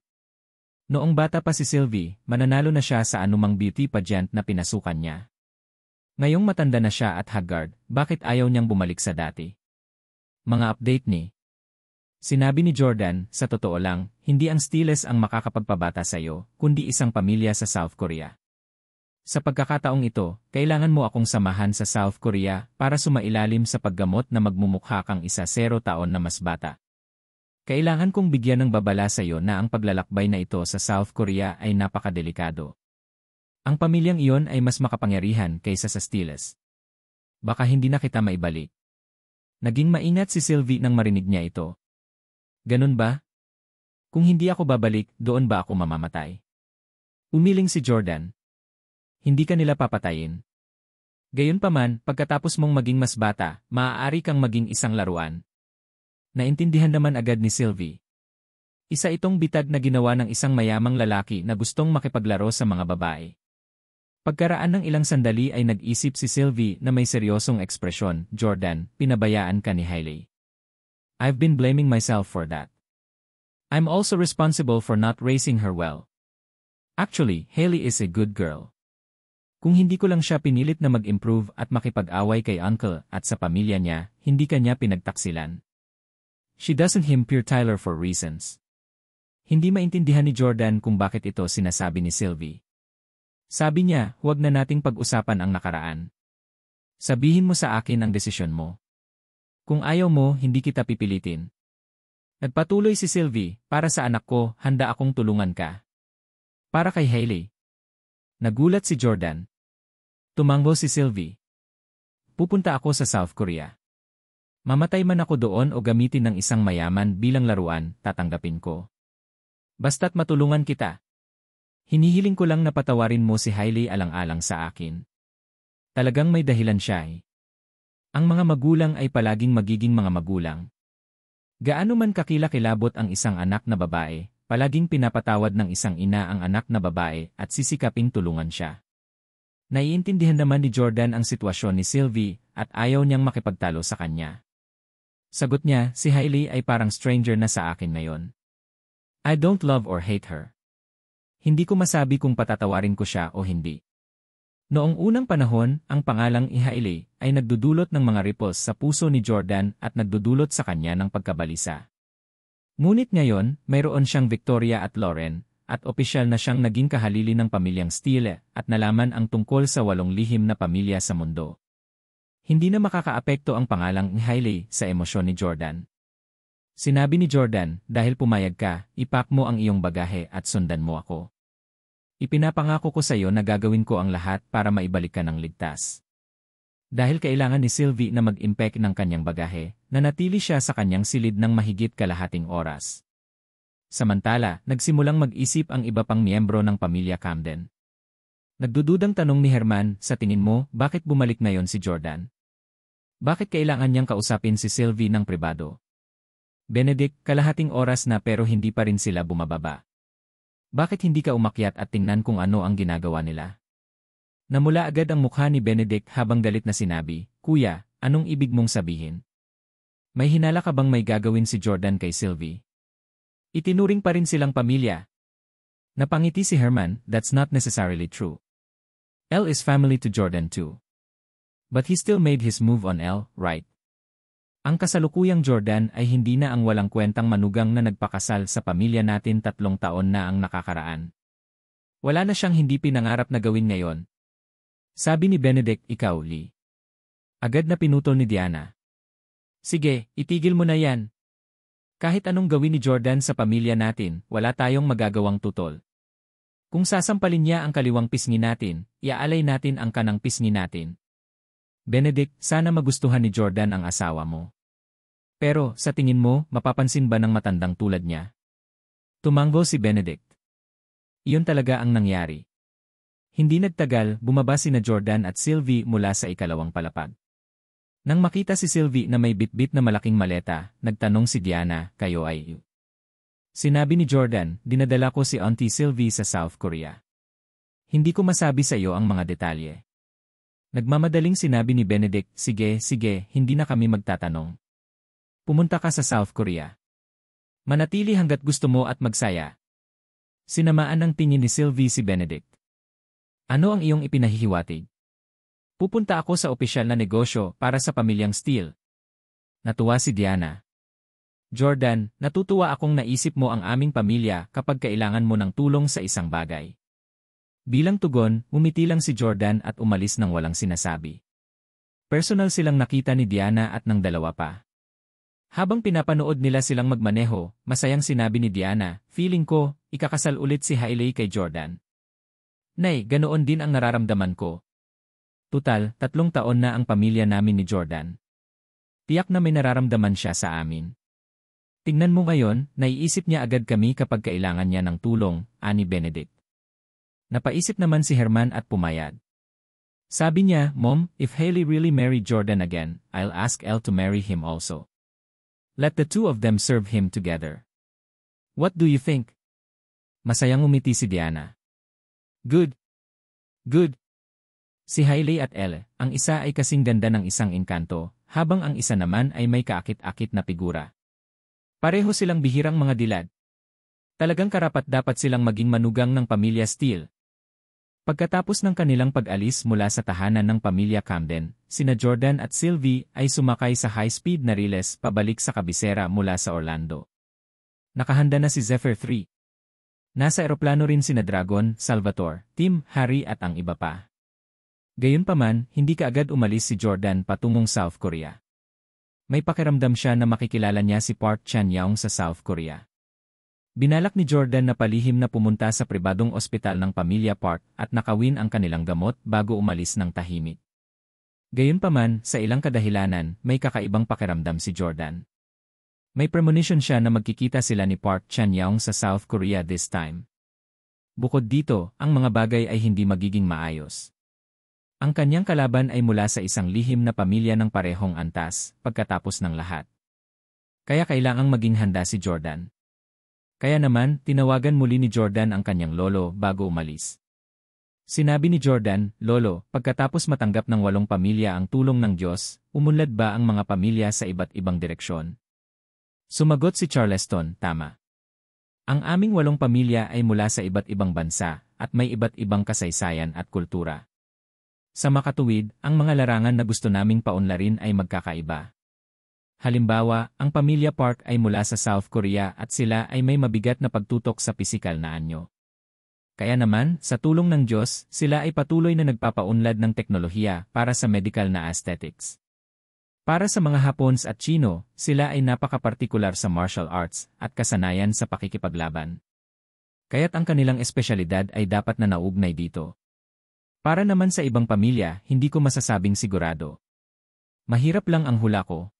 [SPEAKER 1] Noong bata pa si Sylvie, mananalo na siya sa anumang beauty pageant na pinasukan niya. Ngayong matanda na siya at haggard, bakit ayaw niyang bumalik sa dati? Mga update ni. Sinabi ni Jordan, sa totoo lang, hindi ang Steelers ang makakapagpabata sa iyo, kundi isang pamilya sa South Korea. Sa pagkakataong ito, kailangan mo akong samahan sa South Korea para sumailalim sa paggamot na magmumukha kang 0 taon na mas bata. Kailangan kong bigyan ng babala sa iyo na ang paglalakbay na ito sa South Korea ay napakadelikado. Ang pamilyang iyon ay mas makapangyarihan kaysa sa Steelers. Baka hindi na kita maibalik. Naging maingat si Sylvie nang marinig niya ito. Ganun ba? Kung hindi ako babalik, doon ba ako mamamatay? Umiling si Jordan. Hindi ka nila papatayin. Gayunpaman, pagkatapos mong maging mas bata, maaari kang maging isang laruan. Naintindihan naman agad ni Sylvie. Isa itong bitag na ginawa ng isang mayamang lalaki na gustong makipaglaro sa mga babae. Pagkaraan ng ilang sandali ay nag-isip si Sylvie na may seryosong ekspresyon, Jordan, pinabayaan ka ni Hailey. I've been blaming myself for that. I'm also responsible for not raising her well. Actually, Hailey is a good girl. Kung hindi ko lang siya pinilit na mag-improve at makipag-away kay uncle at sa pamilya niya, hindi kanya pinagtaksilan. She doesn't pure Tyler for reasons. Hindi maintindihan ni Jordan kung bakit ito sinasabi ni Sylvie. Sabi niya, huwag na nating pag-usapan ang nakaraan. Sabihin mo sa akin ang desisyon mo. Kung ayaw mo, hindi kita pipilitin. Nagpatuloy si Sylvie, para sa anak ko, handa akong tulungan ka. Para kay Hailey. Nagulat si Jordan. Tumango si Sylvie. Pupunta ako sa South Korea. Mamatay man ako doon o gamitin ng isang mayaman bilang laruan, tatanggapin ko. Basta't matulungan kita. Hinihiling ko lang na patawarin mo si Hailey alang-alang sa akin. Talagang may dahilan siya eh. Ang mga magulang ay palaging magiging mga magulang. Gaano man kakilakilabot ang isang anak na babae, palaging pinapatawad ng isang ina ang anak na babae at sisikaping tulungan siya. Naiintindihan naman ni Jordan ang sitwasyon ni Sylvie at ayaw niyang makipagtalo sa kanya. Sagot niya, si Hailey ay parang stranger na sa akin ngayon. I don't love or hate her. Hindi ko masabi kung patatawarin ko siya o hindi. Noong unang panahon, ang pangalang Hailey ay nagdudulot ng mga ripples sa puso ni Jordan at nagdudulot sa kanya ng pagkabalisa. Ngunit ngayon, mayroon siyang Victoria at Lauren, at opisyal na siyang naging kahalili ng pamilyang Steele at nalaman ang tungkol sa 8 lihim na pamilya sa mundo. Hindi na makakaapekto ang pangalang Hailey sa emosyon ni Jordan. Sinabi ni Jordan, dahil pumayag ka, ipak mo ang iyong bagahe at sundan mo ako. Ipinapangako ko sa iyo na gagawin ko ang lahat para maibalik ka ng ligtas. Dahil kailangan ni Sylvie na mag-impake ng kanyang bagahe, nanatili siya sa kanyang silid ng mahigit kalahating oras. Samantala, nagsimulang mag-isip ang iba pang miyembro ng pamilya Camden. Nagdududang tanong ni Herman, sa tingin mo, bakit bumalik ngayon si Jordan? Bakit kailangan niyang kausapin si Sylvie ng pribado? Benedict, kalahating oras na pero hindi pa rin sila bumababa. Bakit hindi ka umakyat at tingnan kung ano ang ginagawa nila? Namula agad ang mukha ni Benedict habang galit na sinabi, Kuya, anong ibig mong sabihin? May hinala ka bang may gagawin si Jordan kay Sylvie? Itinuring pa rin silang pamilya. Napangiti si Herman, that's not necessarily true. Elle is family to Jordan too. But he still made his move on Elle, right? Ang kasalukuyang Jordan ay hindi na ang walang kwentang manugang na nagpakasal sa pamilya natin 3 taon na ang nakakaraan. Wala na siyang hindi pinangarap na gawin ngayon. Sabi ni Benedict, ikaw, Lee. Agad na pinutol ni Diana. Sige, itigil mo na yan. Kahit anong gawin ni Jordan sa pamilya natin, wala tayong magagawang tutol. Kung sasampalin niya ang kaliwang pisngi natin, iaalay natin ang kanang pisngi natin. Benedict, sana magustuhan ni Jordan ang asawa mo. Pero, sa tingin mo, mapapansin ba ng matandang tulad niya? Tumango si Benedict. Iyon talaga ang nangyari. Hindi nagtagal, bumaba sina Jordan at Sylvie mula sa ikalawang palapag. Nang makita si Sylvie na may bitbit na malaking maleta, nagtanong si Diana, "Kayo ay?" Sinabi ni Jordan, "Dinadala ko si Auntie Sylvie sa South Korea. Hindi ko masabi sa iyo ang mga detalye." Nagmamadaling sinabi ni Benedict, "Sige, sige, hindi na kami magtatanong. Pumunta ka sa South Korea. Manatili hanggat gusto mo at magsaya." Sinamaan ng tingin ni Sylvie si Benedict. "Ano ang iyong ipinahihiwatig?" "Pupunta ako sa opisyal na negosyo para sa pamilyang Steele." Natuwa si Diana. "Jordan, natutuwa akong naisip mo ang aming pamilya kapag kailangan mo ng tulong sa isang bagay." Bilang tugon, umiti lang si Jordan at umalis nang walang sinasabi. Personal silang nakita ni Diana at ng dalawa pa. Habang pinapanood nila silang magmaneho, masayang sinabi ni Diana, "Feeling ko, ikakasal ulit si Hailey kay Jordan. Nay, ganoon din ang nararamdaman ko. Tutal, 3 taon na ang pamilya namin ni Jordan. Tiyak na may nararamdaman siya sa amin. Tingnan mo ngayon, naiisip niya agad kami kapag kailangan niya ng tulong," ani Benedict. Napaisip naman si Herman at pumayag. Sabi niya, "Mom, if Hailey really married Jordan again, I'll ask Elle to marry him also. Let the two of them serve him together. What do you think?" Masayang umiti si Diana. "Good. Good." Si Hailey at Elle, ang isa ay kasing ganda ng isang engkanto, habang ang isa naman ay may kaakit-akit na figura. Pareho silang bihirang mga dilad. Talagang karapat-dapat silang maging manugang ng pamilya Steele. Pagkatapos ng kanilang pag-alis mula sa tahanan ng pamilya Camden, sina Jordan at Sylvie ay sumakay sa high-speed na riles pabalik sa kabisera mula sa Orlando. Nakahanda na si Zephyr 3. Nasa eroplano rin sina Dragon, Salvatore, Tim, Harry at ang iba pa. Gayunpaman, hindi kaagad umalis si Jordan patungong South Korea. May pakiramdam siya na makikilala niya si Park Chan-young sa South Korea. Binalak ni Jordan na palihim na pumunta sa pribadong ospital ng pamilya Park at nakawin ang kanilang gamot bago umalis ng tahimik. Gayunpaman, sa ilang kadahilanan, may kakaibang pakiramdam si Jordan. May premonition siya na magkikita sila ni Park Chan-young sa South Korea this time. Bukod dito, ang mga bagay ay hindi magiging maayos. Ang kanyang kalaban ay mula sa isang lihim na pamilya ng parehong antas, pagkatapos ng lahat. Kaya kailangang maging handa si Jordan. Kaya naman, tinawagan muli ni Jordan ang kanyang lolo bago umalis. Sinabi ni Jordan, "Lolo, pagkatapos matanggap ng 8 pamilya ang tulong ng Diyos, umunlad ba ang mga pamilya sa iba't ibang direksyon?" Sumagot si Charleston, "Tama. Ang aming 8 pamilya ay mula sa iba't ibang bansa, at may iba't ibang kasaysayan at kultura. Sa makatuwid, ang mga larangan na gusto naming paunlarin ay magkakaiba. Halimbawa, ang pamilya Park ay mula sa South Korea at sila ay may mabigat na pagtutok sa pisikal na anyo. Kaya naman, sa tulong ng Diyos, sila ay patuloy na nagpapaunlad ng teknolohiya para sa medical na aesthetics. Para sa mga Hapons at Chino, sila ay napaka-partikular sa martial arts at kasanayan sa pakikipaglaban. Kaya't ang kanilang espesyalidad ay dapat na nauugnay dito. Para naman sa ibang pamilya, hindi ko masasabing sigurado. Mahirap lang ang hula ko.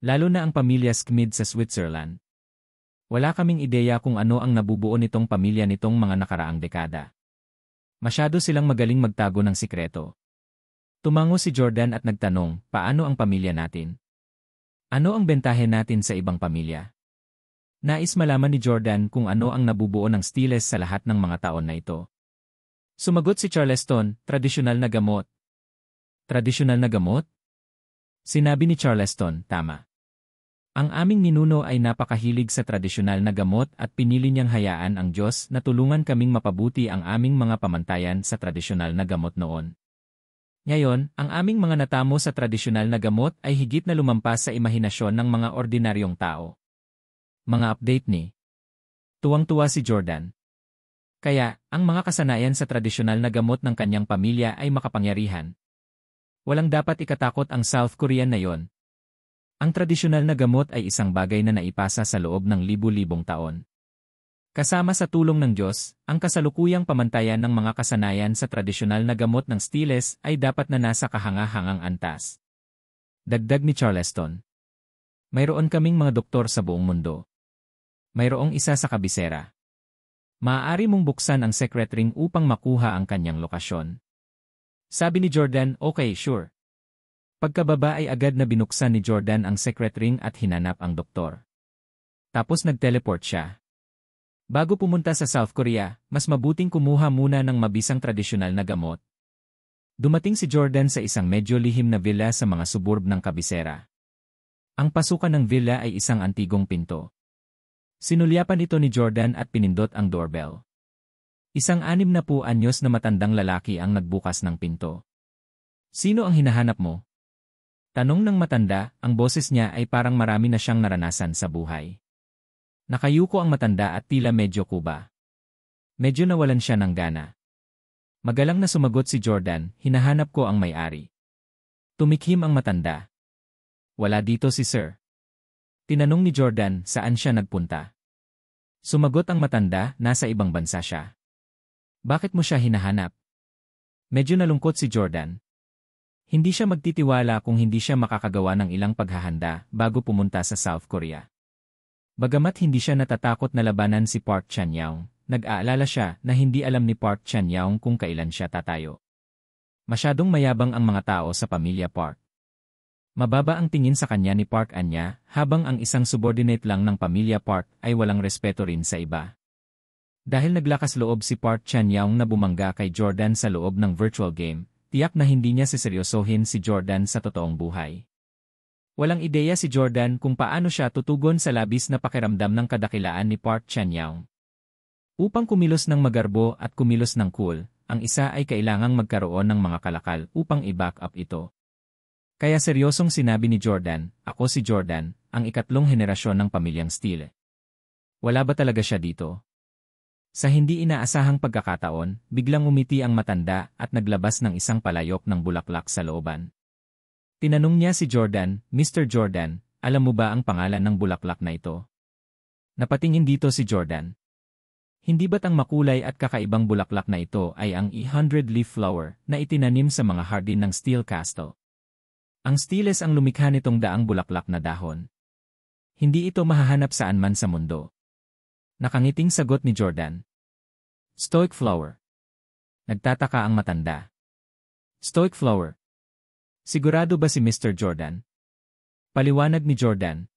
[SPEAKER 1] Lalo na ang pamilya Schmid sa Switzerland. Wala kaming ideya kung ano ang nabubuo nitong pamilya nitong mga nakaraang dekada. Masyado silang magaling magtago ng sikreto." Tumango si Jordan at nagtanong, "Paano ang pamilya natin? Ano ang bentahe natin sa ibang pamilya?" Nais malaman ni Jordan kung ano ang nabubuo ng Steeles sa lahat ng mga taon na ito. Sumagot si Charleston, "Tradisyonal na gamot." "Tradisyonal na gamot?" Sinabi ni Charleston, "Tama. Ang aming ninuno ay napakahilig sa tradisyonal na gamot at pinili niyang hayaan ang Diyos na tulungan kaming mapabuti ang aming mga pamantayan sa tradisyonal na gamot noon. Ngayon, ang aming mga natamo sa tradisyonal na gamot ay higit na lumampas sa imahinasyon ng mga ordinaryong tao." Mga update ni. Tuwang-tuwa si Jordan. Kaya, ang mga kasanayan sa tradisyonal na gamot ng kanyang pamilya ay makapangyarihan. Walang dapat ikatakot ang South Korean na yon. Ang tradisyonal na gamot ay isang bagay na naipasa sa loob ng libu-libong taon. Kasama sa tulong ng Diyos, ang kasalukuyang pamantayan ng mga kasanayan sa tradisyonal na gamot ng Steeles ay dapat na nasa kahanga-hangang antas. Dagdag ni Charleston. Mayroon kaming mga doktor sa buong mundo. Mayroong isa sa kabisera. Maaari mong buksan ang secret ring upang makuha ang kanyang lokasyon. Sabi ni Jordan, okay, sure. Pagkababa ay agad na binuksan ni Jordan ang secret ring at hinanap ang doktor. Tapos nag-teleport siya. Bago pumunta sa South Korea, mas mabuting kumuha muna ng mabisang tradisyonal na gamot. Dumating si Jordan sa isang medyo lihim na villa sa mga suburb ng kabisera. Ang pasukan ng villa ay isang antigong pinto. Sinulyapan ito ni Jordan at pinindot ang doorbell. Isang 60 anyos na matandang lalaki ang nagbukas ng pinto. Sino ang hinahanap mo? Tanong ng matanda, ang boses niya ay parang marami na siyang naranasan sa buhay. Nakayuko ang matanda at tila medyo kuba. Medyo nawalan siya ng gana. Magalang na sumagot si Jordan, hinahanap ko ang may-ari. Tumikhim ang matanda. Wala dito si Sir. Tinanong ni Jordan, saan siya nagpunta? Sumagot ang matanda, nasa ibang bansa siya. Bakit mo siya hinahanap? Medyo nalungkot si Jordan. Hindi siya magtitiwala kung hindi siya makakagawa ng ilang paghahanda bago pumunta sa South Korea. Bagamat hindi siya natatakot na labanan si Park Chan-young, nag-aalala siya na hindi alam ni Park Chan-young kung kailan siya tatayo. Masyadong mayabang ang mga tao sa pamilya Park. Mababa ang tingin sa kanya ni Park Anya, habang ang isang subordinate lang ng pamilya Park ay walang respeto rin sa iba. Dahil naglakas loob si Park Chan-young na bumangga kay Jordan sa loob ng virtual game, tiyak na hindi niya seseryosohin si Jordan sa totoong buhay. Walang ideya si Jordan kung paano siya tutugon sa labis na pakiramdam ng kadakilaan ni Park Chan-young. Upang kumilos ng magarbo at kumilos ng cool, ang isa ay kailangang magkaroon ng mga kalakal upang i-back up ito. Kaya seryosong sinabi ni Jordan, ako si Jordan, ang ikatlong henerasyon ng pamilyang Steele. Wala ba talaga siya dito? Sa hindi inaasahang pagkakataon, biglang umiti ang matanda at naglabas ng isang palayok ng bulaklak sa looban. Tinanong niya si Jordan, Mr. Jordan, alam mo ba ang pangalan ng bulaklak na ito? Napatingin dito si Jordan. Hindi ba't ang makulay at kakaibang bulaklak na ito ay ang 100-leaf flower na itinanim sa mga hardin ng Steel Castle? Ang Steeles ang lumikha nitong daang bulaklak na dahon. Hindi ito mahahanap saan man sa mundo. Nakangiting sagot ni Jordan. Stoic flower. Nagtataka ang matanda. Stoic flower. Sigurado ba si Mr. Jordan? Paliwanag ni Jordan.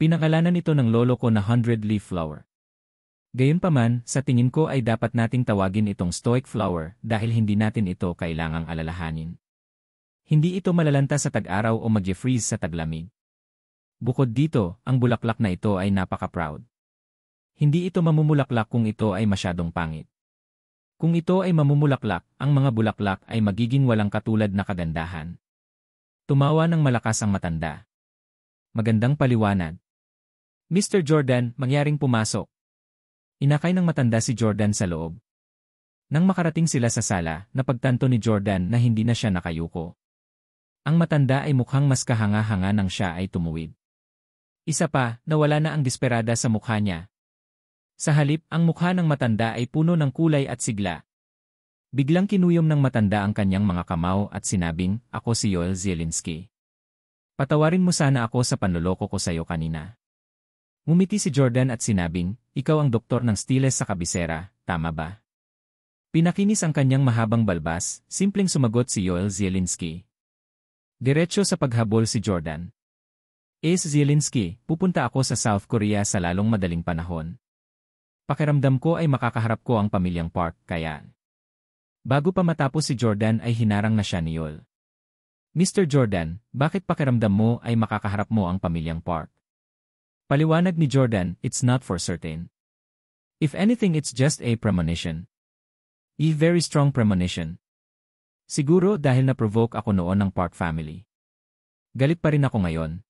[SPEAKER 1] Pinangalanan ito ng lolo ko na 100-leaf flower. Gayunpaman, sa tingin ko ay dapat nating tawagin itong stoic flower dahil hindi natin ito kailangang alalahanin. Hindi ito malalanta sa tag-araw o mag-freeze sa taglamig. Bukod dito, ang bulaklak na ito ay napaka-proud. Hindi ito mamumulaklak kung ito ay masyadong pangit. Kung ito ay mamumulaklak, ang mga bulaklak ay magiging walang katulad na kagandahan. Tumawa ng malakas ang matanda. Magandang paliwanag. Mr. Jordan, mangyaring pumasok. Inakay ng matanda si Jordan sa loob. Nang makarating sila sa sala, napagtanto ni Jordan na hindi na siya nakayuko. Ang matanda ay mukhang mas kahanga-hanga nang siya ay tumuwid. Isa pa, nawala na ang desperada sa mukha niya. Sa halip, ang mukha ng matanda ay puno ng kulay at sigla. Biglang kinuyom ng matanda ang kanyang mga kamao at sinabing, ako si Yoel Zielinski. Patawarin mo sana ako sa panloloko ko sa iyo kanina. Ngumiti si Jordan at sinabing, ikaw ang doktor ng Steeles sa kabisera, tama ba? Pinakinis ang kanyang mahabang balbas, simpleng sumagot si Yoel Zielinski. Diretso sa paghabol si Jordan. Zielinski, pupunta ako sa South Korea sa lalong madaling panahon. Pakiramdam ko ay makakaharap ko ang pamilyang Park, kaya. Bago pa matapos si Jordan ay hinarang na siya ni Yoel. Mr. Jordan, bakit pakiramdam mo ay makakaharap mo ang pamilyang Park? Paliwanag ni Jordan, it's not for certain. If anything, it's just a premonition. A very strong premonition. Siguro dahil na-provoke ako noon ng Park family. Galit pa rin ako ngayon.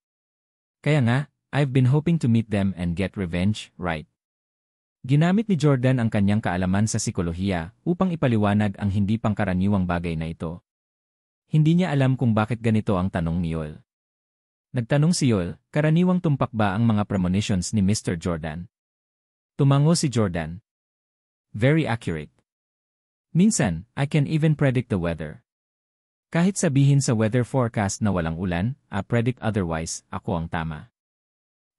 [SPEAKER 1] Kaya nga, I've been hoping to meet them and get revenge, right? Ginamit ni Jordan ang kanyang kaalaman sa psikolohiya upang ipaliwanag ang hindi pangkaraniwang bagay na ito. Hindi niya alam kung bakit ganito ang tanong ni Yoel. Nagtanong si Yoel, karaniwang tumpak ba ang mga premonitions ni Mr. Jordan? Tumango si Jordan. Very accurate. Minsan, I can even predict the weather. Kahit sabihin sa weather forecast na walang ulan, predict otherwise, ako ang tama.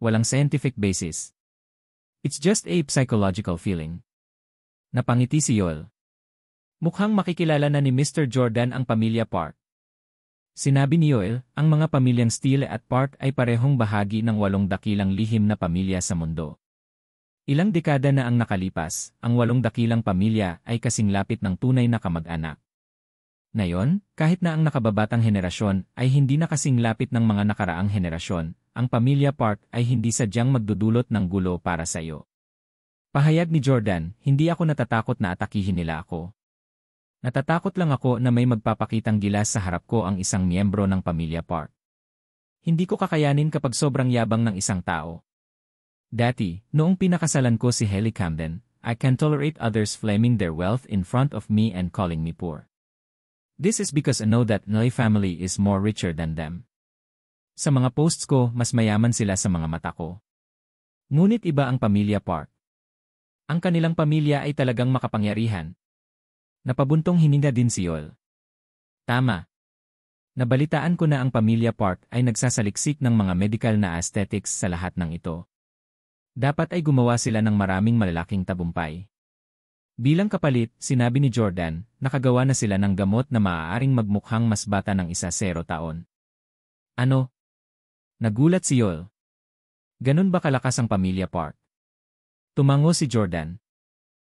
[SPEAKER 1] Walang scientific basis. It's just a psychological feeling. Napangiti si Yoel. Mukhang makikilala na ni Mr. Jordan ang pamilya Park. Sinabi ni Yoel, ang mga pamilyang Steele at Park ay parehong bahagi ng 8 dakilang lihim na pamilya sa mundo. Ilang dekada na ang nakalipas, ang 8 dakilang pamilya ay kasing lapit ng tunay na kamag-anak. Ngayon, kahit na ang nakababatang henerasyon ay hindi na kasing lapit ng mga nakaraang henerasyon, ang pamilya Park ay hindi sadyang magdudulot ng gulo para sa iyo. Pahayag ni Jordan, hindi ako natatakot na atakihin nila ako. Natatakot lang ako na may magpapakitang gilas sa harap ko ang isang miyembro ng pamilya Park. Hindi ko kakayanin kapag sobrang yabang ng isang tao. Dati, noong pinakasalan ko si Haley Camden, I can tolerate others flaming their wealth in front of me and calling me poor. This is because I know that my family is more richer than them. Sa mga posts ko, mas mayaman sila sa mga mata ko. Ngunit iba ang pamilya Park. Ang kanilang pamilya ay talagang makapangyarihan. Napabuntong hininga din si Yoel. Tama. Nabalitaan ko na ang pamilya Park ay nagsasaliksik ng mga medical na aesthetics sa lahat ng ito. Dapat ay gumawa sila ng maraming malalaking tagumpay. Bilang kapalit, sinabi ni Jordan, nakagawa na sila ng gamot na maaaring magmukhang mas bata ng 10 taon. Ano? Nagulat si Yoel. Ganun ba kalakas ang pamilya Park? Tumango si Jordan.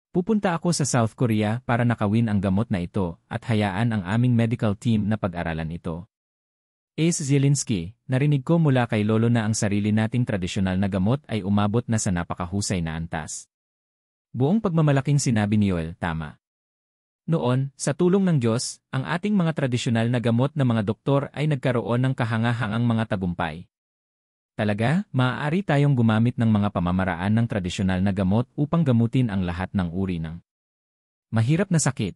[SPEAKER 1] Pupunta ako sa South Korea para nakawin ang gamot na ito at hayaan ang aming medical team na pag-aralan ito. Ace Zielinski, narinig ko mula kay Lolo na ang sarili nating tradisyonal na gamot ay umabot na sa napakahusay na antas. Buong pagmamalaking sinabi ni Yoel, tama. Noon, sa tulong ng Diyos, ang ating mga tradisyonal na gamot na mga doktor ay nagkaroon ng kahangahangang mga tagumpay. Talaga, maaari tayong gumamit ng mga pamamaraan ng tradisyonal na gamot upang gamutin ang lahat ng uri ng mahirap na sakit.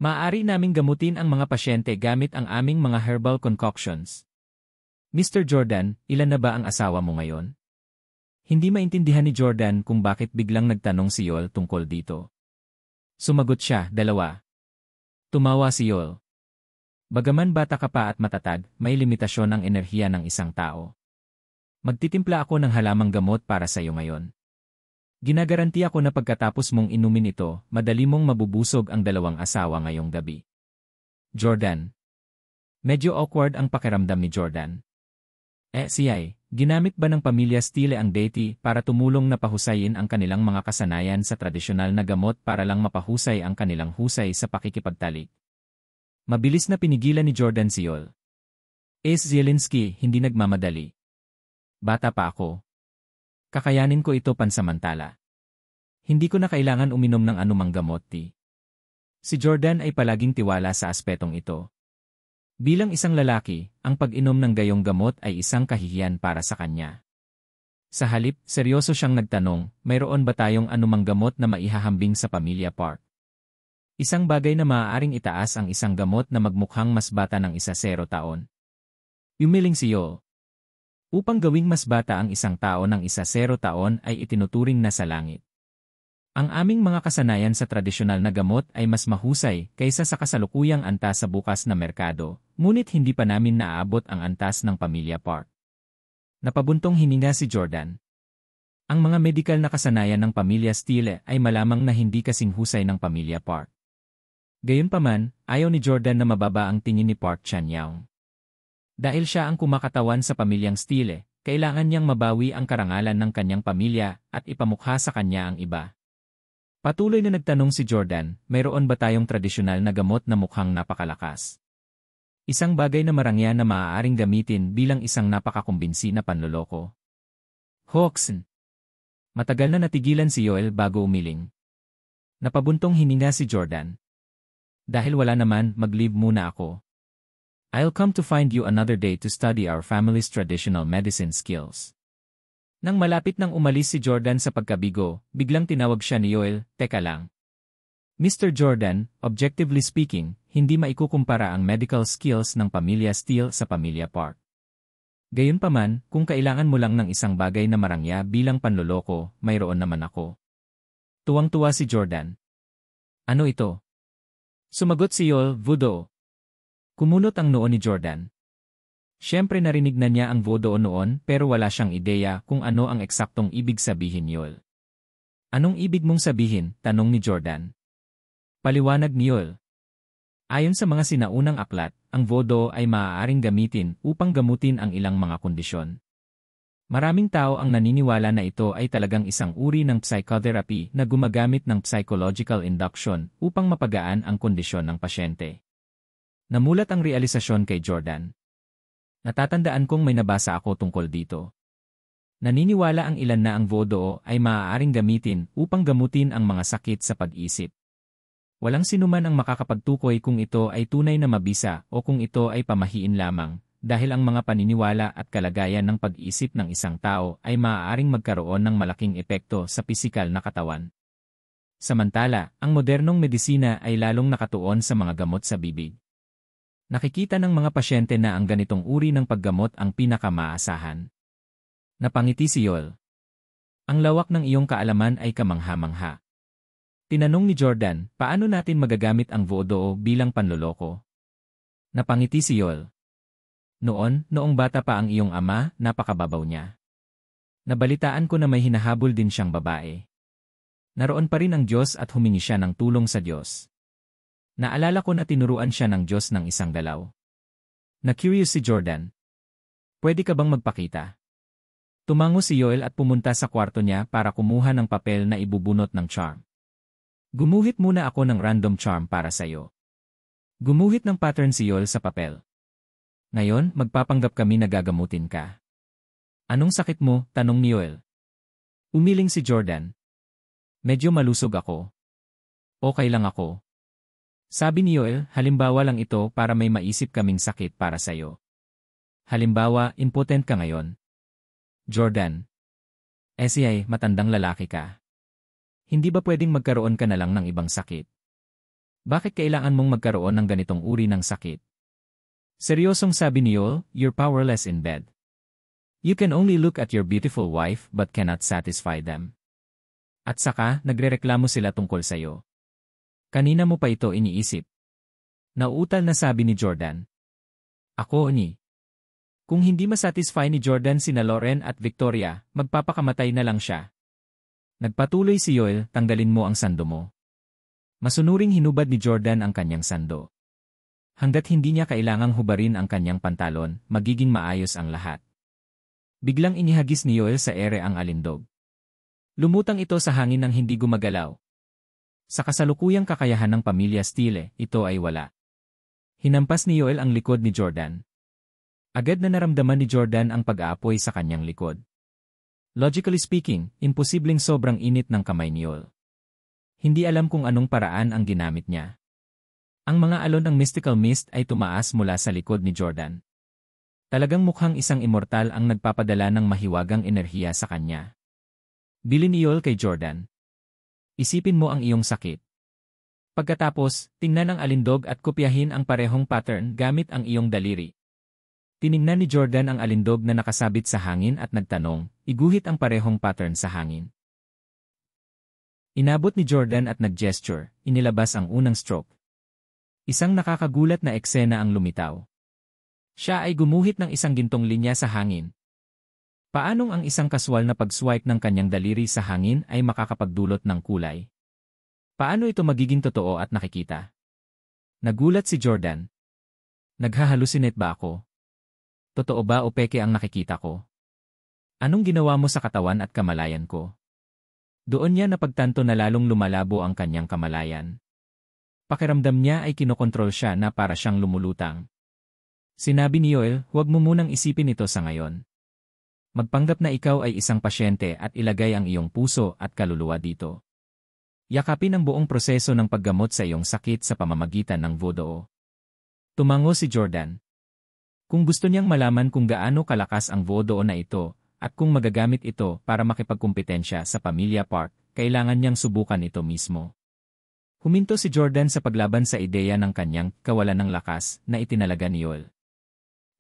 [SPEAKER 1] Maaari naming gamutin ang mga pasyente gamit ang aming mga herbal concoctions. Mr. Jordan, ilan na ba ang asawa mo ngayon? Hindi maintindihan ni Jordan kung bakit biglang nagtanong si Yoel tungkol dito. Sumagot siya, 2. Tumawa si Yoel. Bagaman bata ka pa at matatag, may limitasyon ang enerhiya ng isang tao. Magtitimpla ako ng halamang gamot para sa iyo ngayon. Ginagaranti ako na pagkatapos mong inumin ito, madali mong mabubusog ang 2 asawa ngayong gabi. Jordan. Medyo awkward ang pakiramdam ni Jordan. Siyay, ginamit ba ng pamilya Steele ang deity para tumulong na pahusayin ang kanilang mga kasanayan sa tradisyonal na gamot para lang mapahusay ang kanilang husay sa pakikipagtalik? Mabilis na pinigilan ni Jordan si Yoel. Ace Zielinski, hindi nagmamadali. Bata pa ako. Kakayanin ko ito pansamantala. Hindi ko na kailangan uminom ng anumang gamot. Si Jordan ay palaging tiwala sa aspetong ito. Bilang isang lalaki, ang pag-inom ng gayong gamot ay isang kahihiyan para sa kanya. Sa halip, seryoso siyang nagtanong, mayroon ba tayong anumang gamot na maihahambing sa pamilya Park? Isang bagay na maaaring itaas ang isang gamot na magmukhang mas bata ng 10 taon. Umiling si Yoel. Upang gawing mas bata ang isang tao ng 10 taon ay itinuturing na sa langit. Ang aming mga kasanayan sa tradisyonal na gamot ay mas mahusay kaysa sa kasalukuyang antas sa bukas na merkado, ngunit hindi pa namin naaabot ang antas ng pamilya Park. Napabuntong hininga si Jordan. Ang mga medikal na kasanayan ng pamilya Steele ay malamang na hindi kasing husay ng pamilya Park. Gayunpaman, ayaw ni Jordan na mababa ang tingin ni Park Chan-young. Dahil siya ang kumakatawan sa pamilyang Steele, kailangan niyang mabawi ang karangalan ng kanyang pamilya at ipamukha sa kanya ang iba. Patuloy na nagtanong si Jordan, mayroon ba tayong tradisyonal na gamot na mukhang napakalakas? Isang bagay na marangya na maaaring gamitin bilang isang napakakumbinsi na panloloko. Hoax! Matagal na natigilan si Yoel bago umiling. Napabuntong hininga si Jordan. Dahil wala naman, mag-leave muna ako. I'll come to find you another day to study our family's traditional medicine skills. Nang malapit nang umalis si Jordan sa pagkabigo, biglang tinawag siya ni Yoel, teka lang. Mr. Jordan, objectively speaking, hindi maikukumpara ang medical skills ng pamilya Steele sa pamilya Park. Gayunpaman, kung kailangan mo lang ng isang bagay na marangya bilang panloloko, mayroon naman ako. Tuwang-tuwa si Jordan. Ano ito? Sumagot si Yoel, voodoo. Kumunot ang noo ni Jordan. Siyempre narinig na niya ang voodoo noon pero wala siyang ideya kung ano ang eksaktong ibig sabihin Yoel. Anong ibig mong sabihin? Tanong ni Jordan. Paliwanag ni Yoel. Ayon sa mga sinaunang aklat, ang voodoo ay maaaring gamitin upang gamutin ang ilang mga kondisyon. Maraming tao ang naniniwala na ito ay talagang isang uri ng psychotherapy na gumagamit ng psychological induction upang mapagaan ang kondisyon ng pasyente. Namulat ang realisasyon kay Jordan. Natatandaan kong may nabasa ako tungkol dito. Naniniwala ang ilan na ang voodoo ay maaaring gamitin upang gamutin ang mga sakit sa pag-isip. Walang sinuman ang makakapagtukoy kung ito ay tunay na mabisa o kung ito ay pamahiin lamang, dahil ang mga paniniwala at kalagayan ng pag-isip ng isang tao ay maaaring magkaroon ng malaking epekto sa pisikal na katawan. Samantala, ang modernong medisina ay lalong nakatuon sa mga gamot sa bibig. Nakikita ng mga pasyente na ang ganitong uri ng paggamot ang pinakamaasahan. Napangiti si Yoel. Ang lawak ng iyong kaalaman ay kamangha-mangha. Tinanong ni Jordan, paano natin magagamit ang voodoo bilang panloloko? Napangiti si Yoel. Noong bata pa ang iyong ama, napakababaw niya. Nabalitaan ko na may hinahabol din siyang babae. Naroon pa rin ang Diyos at humingi siya ng tulong sa Diyos. Naalala ko na tinuruan siya ng Diyos ng isang galaw. Na-curious si Jordan. Pwede ka bang magpakita? Tumango si Yoel at pumunta sa kwarto niya para kumuha ng papel na ibubunot ng charm. Gumuhit muna ako ng random charm para sa'yo. Gumuhit ng pattern si Yoel sa papel. Ngayon, magpapanggap kami na gagamutin ka. Anong sakit mo? Tanong ni Yoel. Umiling si Jordan. Medyo malusog ako. Okay lang ako. Sabi ni Yoel, halimbawa lang ito para may maisip kaming sakit para sa'yo. Halimbawa, impotent ka ngayon. Jordan. SI, matandang lalaki ka. Hindi ba pwedeng magkaroon ka na lang ng ibang sakit? Bakit kailangan mong magkaroon ng ganitong uri ng sakit? Seryosong sabi ni Yoel, you're powerless in bed. You can only look at your beautiful wife but cannot satisfy them. At saka, nagrereklamo sila tungkol sa'yo. Kanina mo pa ito iniisip. Nauutal na sabi ni Jordan. Ako ni. Kung hindi masatisfy ni Jordan sina Lauren at Victoria, magpapakamatay na lang siya. Nagpatuloy si Yoel, tanggalin mo ang sando mo. Masunuring hinubad ni Jordan ang kanyang sando. Hanggat hindi niya kailangang hubarin ang kanyang pantalon, magiging maayos ang lahat. Biglang inihagis ni Yoel sa ere ang alindog. Lumutang ito sa hangin nang hindi gumagalaw. Sa kasalukuyang kakayahan ng pamilya Steele, ito ay wala. Hinampas ni Yoel ang likod ni Jordan. Agad na naramdaman ni Jordan ang pag-aapoy sa kanyang likod. Logically speaking, imposibleng sobrang init ng kamay ni Yoel. Hindi alam kung anong paraan ang ginamit niya. Ang mga alon ng mystical mist ay tumaas mula sa likod ni Jordan. Talagang mukhang isang immortal ang nagpapadala ng mahiwagang enerhiya sa kanya. Bili ni Yoel kay Jordan. Isipin mo ang iyong sakit. Pagkatapos, tingnan ang alindog at kopyahin ang parehong pattern gamit ang iyong daliri. Tiningnan ni Jordan ang alindog na nakasabit sa hangin at nagtanong, iguhit ang parehong pattern sa hangin. Inabot ni Jordan at nag-gesture, inilabas ang unang stroke. Isang nakakagulat na eksena ang lumitaw. Siya ay gumuhit ng isang gintong linya sa hangin. Paanong ang isang kaswal na pag-swipe ng kanyang daliri sa hangin ay makakapagdulot ng kulay? Paano ito magiging totoo at nakikita? Nagulat si Jordan. Naghahalusinate ba ako? Totoo ba o peke ang nakikita ko? Anong ginawa mo sa katawan at kamalayan ko? Doon niya napagtanto na lalong lumalabo ang kanyang kamalayan. Pakiramdam niya ay kinokontrol siya na para siyang lumulutang. Sinabi ni Yoel, huwag mo munang isipin ito sa ngayon. Magpanggap na ikaw ay isang pasyente at ilagay ang iyong puso at kaluluwa dito. Yakapin ang buong proseso ng paggamot sa iyong sakit sa pamamagitan ng voodoo. Tumango si Jordan. Kung gusto niyang malaman kung gaano kalakas ang voodoo na ito at kung magagamit ito para makipagkumpetensya sa Pamilya Park, kailangan niyang subukan ito mismo. Huminto si Jordan sa paglaban sa ideya ng kanyang kawalan ng lakas na itinalaga ni Yoel.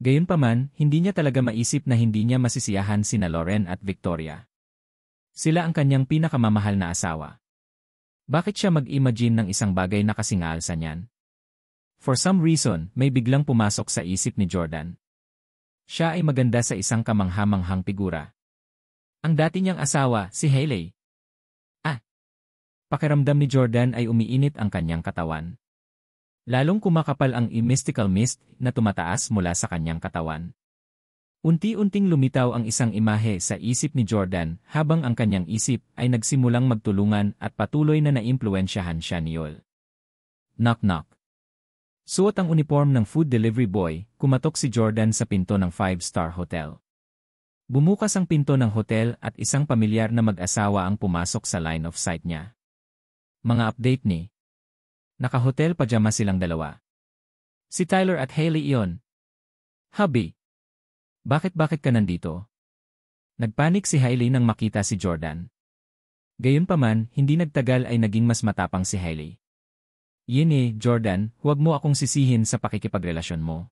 [SPEAKER 1] Gayunpaman, hindi niya talaga maisip na hindi niya masisiyahan sina Lauren at Victoria. Sila ang kanyang pinakamamahal na asawa. Bakit siya mag-imagine ng isang bagay na kasingal sa niyan? For some reason, may biglang pumasok sa isip ni Jordan. Siya ay maganda sa isang kamangha-manghang figura. Ang dati niyang asawa, si Hailey. Pakiramdam ni Jordan ay umiinit ang kanyang katawan. Lalong kumakapal ang mystical mist na tumataas mula sa kanyang katawan. Unti-unting lumitaw ang isang imahe sa isip ni Jordan habang ang kanyang isip ay nagsimulang magtulungan at patuloy na naimpluwensyahan siya ni Yoel. Knock-knock. Suot ang uniform ng food delivery boy, kumatok si Jordan sa pinto ng 5-star hotel. Bumukas ang pinto ng hotel at isang pamilyar na mag-asawa ang pumasok sa line of sight niya. Mga update ni naka-hotel pajama silang dalawa. Si Tyler at Hailey iyon. Hubby, bakit ka nandito? Nagpanik si Hailey nang makita si Jordan. Gayunpaman, hindi nagtagal ay naging mas matapang si Hailey. Yini, Jordan, huwag mo akong sisihin sa pakikipagrelasyon mo.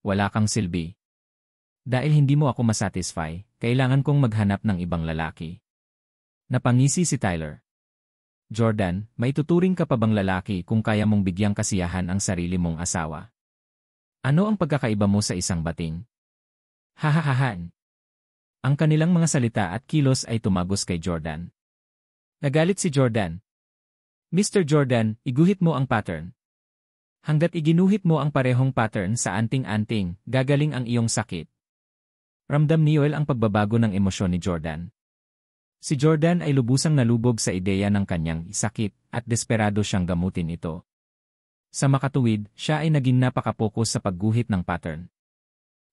[SPEAKER 1] Wala kang silbi. Dahil hindi mo ako masatisfy, kailangan kong maghanap ng ibang lalaki. Napangisi si Tyler. Jordan, maituturing ka pa bang lalaki kung kaya mong bigyang kasiyahan ang sarili mong asawa? Ano ang pagkakaiba mo sa isang bating? Hahahahan. Ang kanilang mga salita at kilos ay tumagos kay Jordan. Nagalit si Jordan. Mr. Jordan, iguhit mo ang pattern. Hanggat iginuhit mo ang parehong pattern sa anting-anting, gagaling ang iyong sakit. Ramdam ni Yoel ang pagbabago ng emosyon ni Jordan. Si Jordan ay lubusang nalubog sa ideya ng kanyang sakit at desperado siyang gamutin ito. Sa makatuwid, siya ay naging napaka-focus sa pagguhit ng pattern.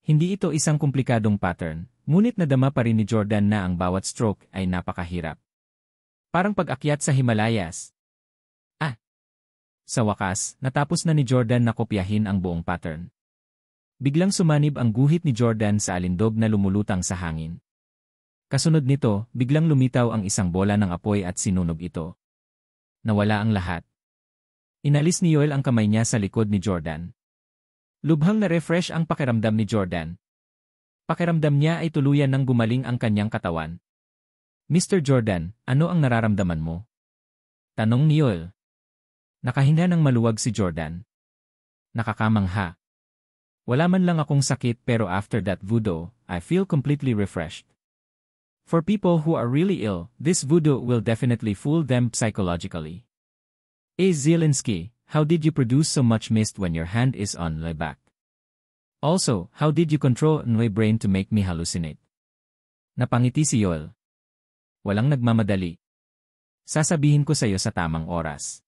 [SPEAKER 1] Hindi ito isang komplikadong pattern, ngunit nadama pa rin ni Jordan na ang bawat stroke ay napakahirap. Parang pag-akyat sa Himalayas. Sa wakas, natapos na ni Jordan na kopyahin ang buong pattern. Biglang sumanib ang guhit ni Jordan sa alindog na lumulutang sa hangin. Kasunod nito, biglang lumitaw ang isang bola ng apoy at sinunog ito. Nawala ang lahat. Inalis ni Yoel ang kamay niya sa likod ni Jordan. Lubhang na-refresh ang pakiramdam ni Jordan. Pakiramdam niya ay tuluyan nang gumaling ang kanyang katawan. Mr. Jordan, ano ang nararamdaman mo? Tanong ni Yoel. Nakahinga ng maluwag si Jordan. Nakakamangha. Wala man lang akong sakit pero after that voodoo, I feel completely refreshed. For people who are really ill, this voodoo will definitely fool them psychologically. Zelensky, how did you produce so much mist when your hand is on my back? Also, how did you control my brain to make me hallucinate? Napangiti si Yoel. Walang nagmamadali. Sasabihin ko sa iyo sa tamang oras.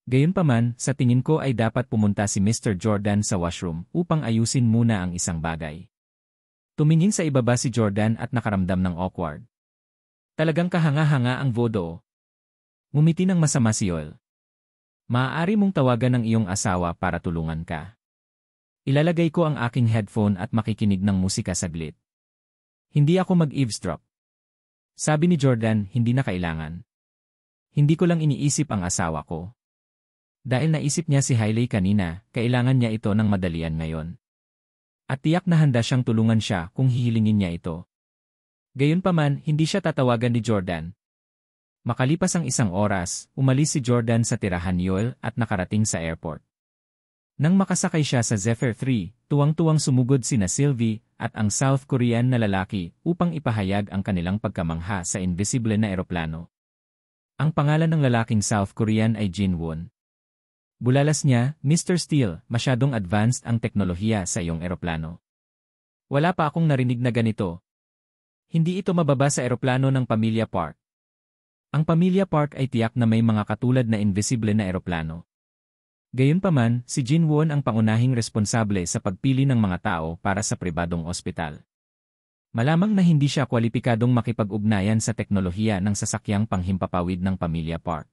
[SPEAKER 1] Gayunpaman, sa tingin ko ay dapat pumunta si Mr. Jordan sa washroom upang ayusin muna ang isang bagay. Tumingin sa ibaba si Jordan at nakaramdam ng awkward. Talagang kahanga-hanga ang voodoo. Ngumiti ng masama si Yoel. Maaari mong tawagan ng iyong asawa para tulungan ka. Ilalagay ko ang aking headphone at makikinig ng musika saglit. Hindi ako mag-eavesdrop. Sabi ni Jordan, hindi na kailangan. Hindi ko lang iniisip ang asawa ko. Dahil naisip niya si Hailey kanina, kailangan niya ito ng madalian ngayon. At tiyak na handa siyang tulungan siya kung hihilingin niya ito. Gayunpaman, hindi siya tatawagan ni Jordan. Makalipas ang isang oras, umalis si Jordan sa tirahan ni Yoel at nakarating sa airport. Nang makasakay siya sa Zephyr 3, tuwang-tuwang sumugod sina Sylvie at ang South Korean na lalaki upang ipahayag ang kanilang pagkamangha sa invisible na eroplano. Ang pangalan ng lalaking South Korean ay Jin-won. Bulalas niya, Mr. Steele, masyadong advanced ang teknolohiya sa iyong eroplano. Wala pa akong narinig na ganito. Hindi ito mababa sa eroplano ng Pamilya Park. Ang Pamilya Park ay tiyak na may mga katulad na invisible na eroplano. Gayunpaman, si Jin-won ang pangunahing responsable sa pagpili ng mga tao para sa pribadong ospital. Malamang na hindi siya kwalipikadong makipag-ugnayan sa teknolohiya ng sasakyang panghimpapawid ng Pamilya Park.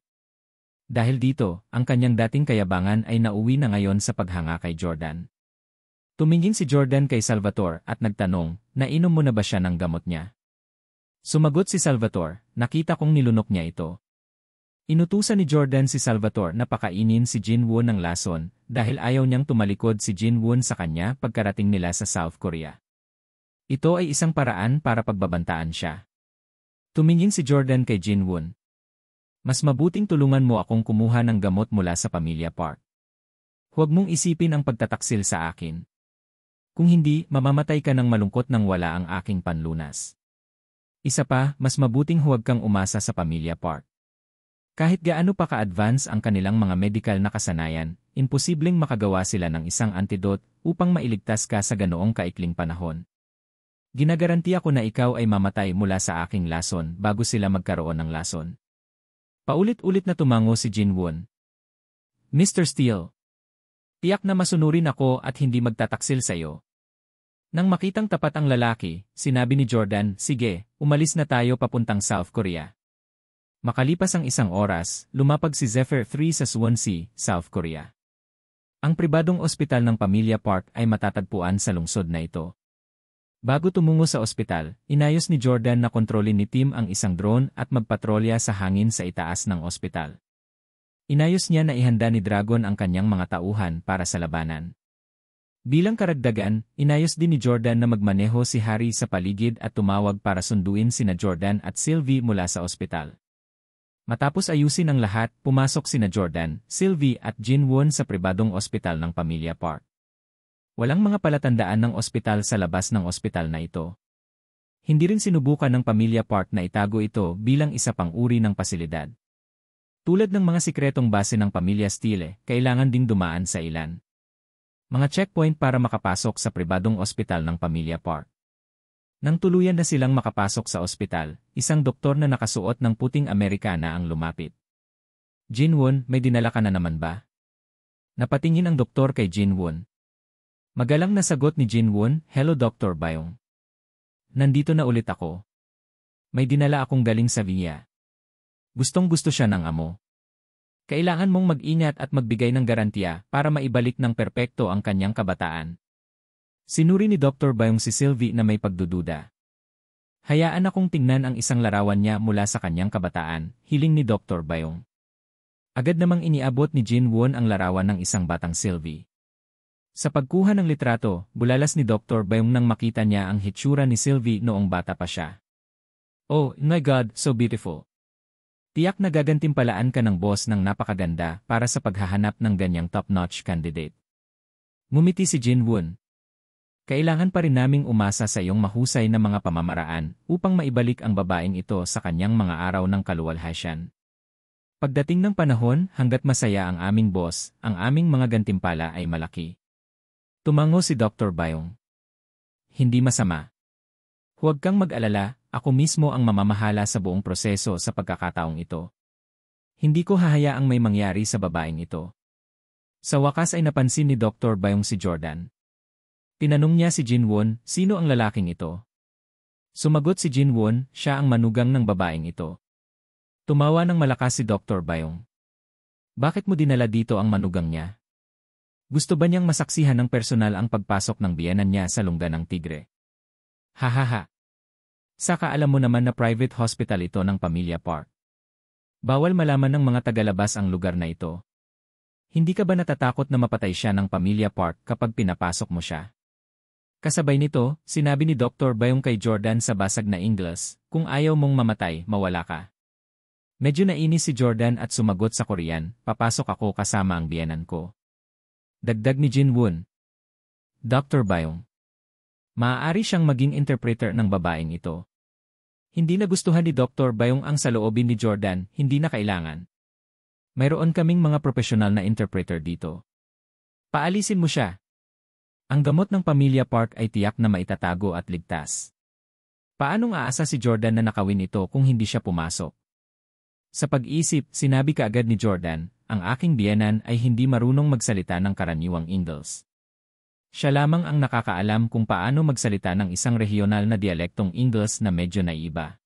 [SPEAKER 1] Dahil dito, ang kanyang dating kayabangan ay nauwi na ngayon sa paghanga kay Jordan. Tumingin si Jordan kay Salvatore at nagtanong, nainom mo na ba siya ng gamot niya? Sumagot si Salvatore, nakita kong nilunok niya ito. Inutusan ni Jordan si Salvatore na pakainin si Jin-won ng lason dahil ayaw niyang tumalikod si Jin-won sa kanya pagkarating nila sa South Korea. Ito ay isang paraan para pagbabantaan siya. Tumingin si Jordan kay Jin-won. Mas mabuting tulungan mo akong kumuha ng gamot mula sa Pamilya Park. Huwag mong isipin ang pagtataksil sa akin. Kung hindi, mamamatay ka ng malungkot nang wala ang aking panlunas. Isa pa, mas mabuting huwag kang umasa sa Pamilya Park. Kahit gaano pa ka-advance ang kanilang mga medical na kasanayan, imposibleng makagawa sila ng isang antidote upang mailigtas ka sa ganoong kaikling panahon. Ginagarantiya ko na ikaw ay mamatay mula sa aking lason bago sila magkaroon ng lason. Paulit-ulit na tumango si Jinwon. Mr. Steele. Tiyak na masunurin ako at hindi magtataksil sa'yo. Nang makitang tapat ang lalaki, sinabi ni Jordan, sige, umalis na tayo papuntang South Korea. Makalipas ang isang oras, lumapag si Zephyr 3 sa Swansea, South Korea. Ang pribadong ospital ng Pamilya Park ay matatagpuan sa lungsod na ito. Bago tumungo sa ospital, inayos ni Jordan na kontrolin ni Tim ang isang drone at magpatrolya sa hangin sa itaas ng ospital. Inayos niya na ihanda ni Dragon ang kanyang mga tauhan para sa labanan. Bilang karagdagan, inayos din ni Jordan na magmaneho si Harry sa paligid at tumawag para sunduin sina Jordan at Sylvie mula sa ospital. Matapos ayusin ang lahat, pumasok sina Jordan, Sylvie at Jinwon sa pribadong ospital ng Pamilya Park. Walang mga palatandaan ng ospital sa labas ng ospital na ito. Hindi rin sinubukan ng Pamilya Park na itago ito bilang isa pang uri ng pasilidad. Tulad ng mga sikretong base ng Pamilya Steele, kailangan ding dumaan sa ilan. Mga checkpoint para makapasok sa pribadong ospital ng Pamilya Park. Nang tuluyan na silang makapasok sa ospital, isang doktor na nakasuot ng puting Amerikana ang lumapit. Jinwon, may dinala ka na naman ba? Napatingin ang doktor kay Jinwon. Magalang na sagot ni Jinwon, hello Dr. Bayong. Nandito na ulit ako. May dinala akong galing sa Via. Gustong-gusto siya ng amo. Kailangan mong mag-ingat at magbigay ng garantiya para maibalik ng perpekto ang kanyang kabataan. Sinuri ni Dr. Bayong si Sylvie na may pagdududa. Hayaan akong tingnan ang isang larawan niya mula sa kanyang kabataan, hiling ni Dr. Bayong. Agad namang iniabot ni Jinwon ang larawan ng isang batang Sylvie. Sa pagkuha ng litrato, bulalas ni Dr. Bayong nang makita niya ang hitsura ni Sylvie noong bata pa siya. Oh my God, so beautiful. Tiyak na gagantimpalaan ka ng boss ng napakaganda para sa paghahanap ng ganyang top-notch candidate. Ngumiti si Jinwon. Kailangan pa rin naming umasa sa iyong mahusay na mga pamamaraan upang maibalik ang babaeng ito sa kanyang mga araw ng kaluwalhasyan. Pagdating ng panahon, hanggat masaya ang aming boss, ang aming mga gantimpala ay malaki. Tumango si Dr. Bayong. Hindi masama. Huwag kang mag-alala, ako mismo ang mamamahala sa buong proseso sa pagkakataong ito. Hindi ko hahayaang may mangyari sa babaeng ito. Sa wakas ay napansin ni Dr. Bayong si Jordan. Tinanong niya si Jinwon, sino ang lalaking ito? Sumagot si Jinwon, siya ang manugang ng babaeng ito. Tumawa ng malakas si Dr. Bayong. Bakit mo dinala dito ang manugang niya? Gusto ba niyang masaksihan ng personal ang pagpasok ng biyenan niya sa lungga ng tigre? Hahaha. Saka alam mo naman na private hospital ito ng Pamilya Park. Bawal malaman ng mga tagalabas ang lugar na ito. Hindi ka ba natatakot na mapatay siya ng Pamilya Park kapag pinapasok mo siya? Kasabay nito, sinabi ni Dr. Bayong kay Jordan sa basag na Ingles, kung ayaw mong mamatay, mawala ka. Medyo nainis si Jordan at sumagot sa Korean, papasok ako kasama ang biyenan ko. Dagdag ni Jinwon. Dr. Bayong. Maaari siyang maging interpreter ng babaeng ito. Hindi nagustuhan ni Dr. Bayong ang saloobin ni Jordan, hindi na kailangan. Mayroon kaming mga profesional na interpreter dito. Paalisin mo siya. Ang gamot ng Pamilya Park ay tiyak na maitatago at ligtas. Paanong aasa si Jordan na nakawin ito kung hindi siya pumasok? Sa pag-isip, sinabi kaagad ni Jordan, ang aking biyenan ay hindi marunong magsalita ng karaniwang Ingles. Siya lamang ang nakakaalam kung paano magsalita ng isang regional na dialektong Ingles na medyo naiba.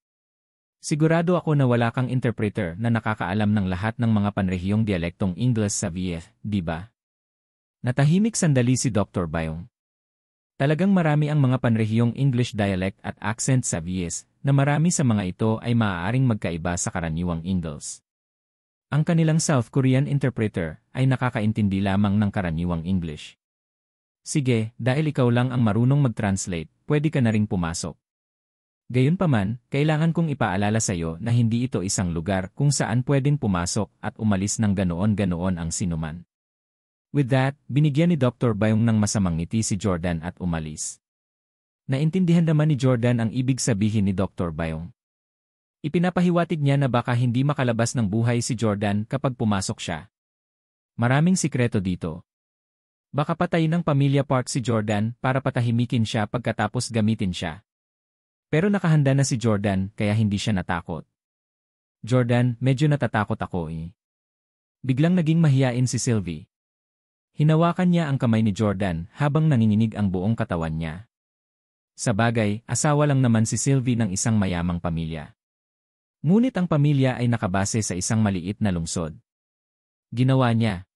[SPEAKER 1] Sigurado ako na wala kang interpreter na nakakaalam ng lahat ng mga panrehiyong dialektong Ingles sa VF, di ba? Natahimik sandali si Dr. Bayong. Talagang marami ang mga panrehiyong English dialect at accent sa VS, na marami sa mga ito ay maaaring magkaiba sa karaniwang Ingles. Ang kanilang South Korean interpreter ay nakakaintindi lamang ng karaniwang English. Sige, dahil ikaw lang ang marunong mag-translate, pwede ka na ring pumasok. Gayunpaman, kailangan kong ipaalala sa iyo na hindi ito isang lugar kung saan pwedeng pumasok at umalis ng ganoon-ganoon ang sinuman. With that, binigyan ni Dr. Bayong ng masamang ngiti si Jordan at umalis. Naintindihan naman ni Jordan ang ibig sabihin ni Dr. Bayong. Ipinapahiwatig niya na baka hindi makalabas ng buhay si Jordan kapag pumasok siya. Maraming sikreto dito. Baka patayin ng pamilya Park si Jordan para patahimikin siya pagkatapos gamitin siya. Pero nakahanda na si Jordan kaya hindi siya natakot. Jordan, medyo natatakot ako eh. Biglang naging mahiyain si Sylvie. Hinawakan niya ang kamay ni Jordan habang nanginginig ang buong katawan niya. Sa bagay, asawa lang naman si Sylvie ng isang mayamang pamilya. Ngunit ang pamilya ay nakabase sa isang maliit na lungsod. Ginawa niya.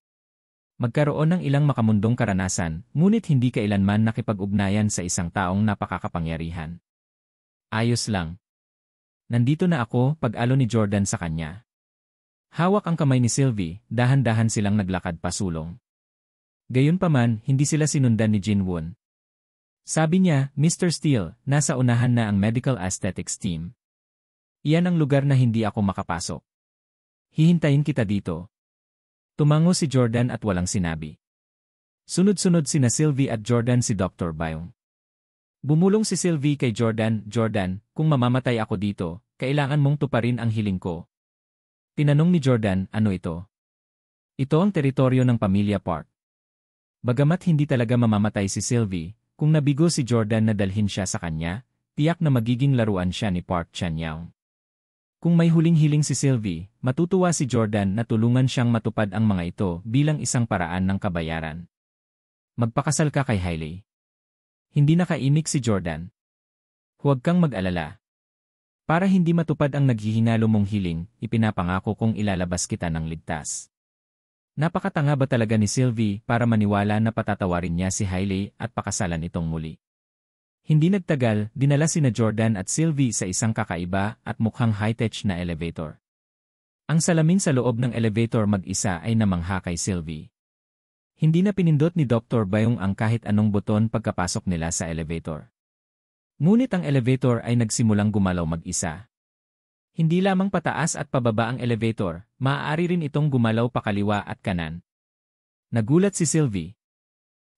[SPEAKER 1] Magkaroon ng ilang makamundong karanasan, ngunit hindi kailanman nakipag-ugnayan sa isang taong napakakapangyarihan. Ayos lang. Nandito na ako, pag-alo ni Jordan sa kanya. Hawak ang kamay ni Sylvie, dahan-dahan silang naglakad pasulong. Gayunpaman, hindi sila sinundan ni Jinwon. Sabi niya, Mr. Steele, nasa unahan na ang Medical Aesthetics team. Iyan ang lugar na hindi ako makapasok. Hihintayin kita dito. Tumango si Jordan at walang sinabi. Sunod-sunod sina Sylvie at Jordan si Dr. Byung. Bumulong si Sylvie kay Jordan, Jordan, kung mamamatay ako dito, kailangan mong tuparin ang hiling ko. Tinanong ni Jordan, ano ito? Ito ang teritoryo ng pamilya Park. Bagamat hindi talaga mamamatay si Sylvie, kung nabigo si Jordan na dalhin siya sa kanya, tiyak na magiging laruan siya ni Park Chan-young. Kung may huling-hiling si Sylvie, matutuwa si Jordan na tulungan siyang matupad ang mga ito bilang isang paraan ng kabayaran. Magpakasal ka kay Hailey. Hindi nakaimik si Jordan. Huwag kang mag-alala. Para hindi matupad ang naghihinalo mong hiling, ipinapangako kong ilalabas kita ng ligtas. Napakatanga ba talaga ni Sylvie para maniwala na patatawarin niya si Hailey at pakasalan itong muli? Hindi nagtagal, dinala sina Jordan at Sylvie sa isang kakaiba at mukhang high-tech na elevator. Ang salamin sa loob ng elevator mag-isa ay namangha kay Sylvie. Hindi na pinindot ni Dr. Byung ang kahit anong buton pagkapasok nila sa elevator. Ngunit ang elevator ay nagsimulang gumalaw mag-isa. Hindi lamang pataas at pababa ang elevator, maaari rin itong gumalaw pakaliwa at kanan. Nagulat si Sylvie.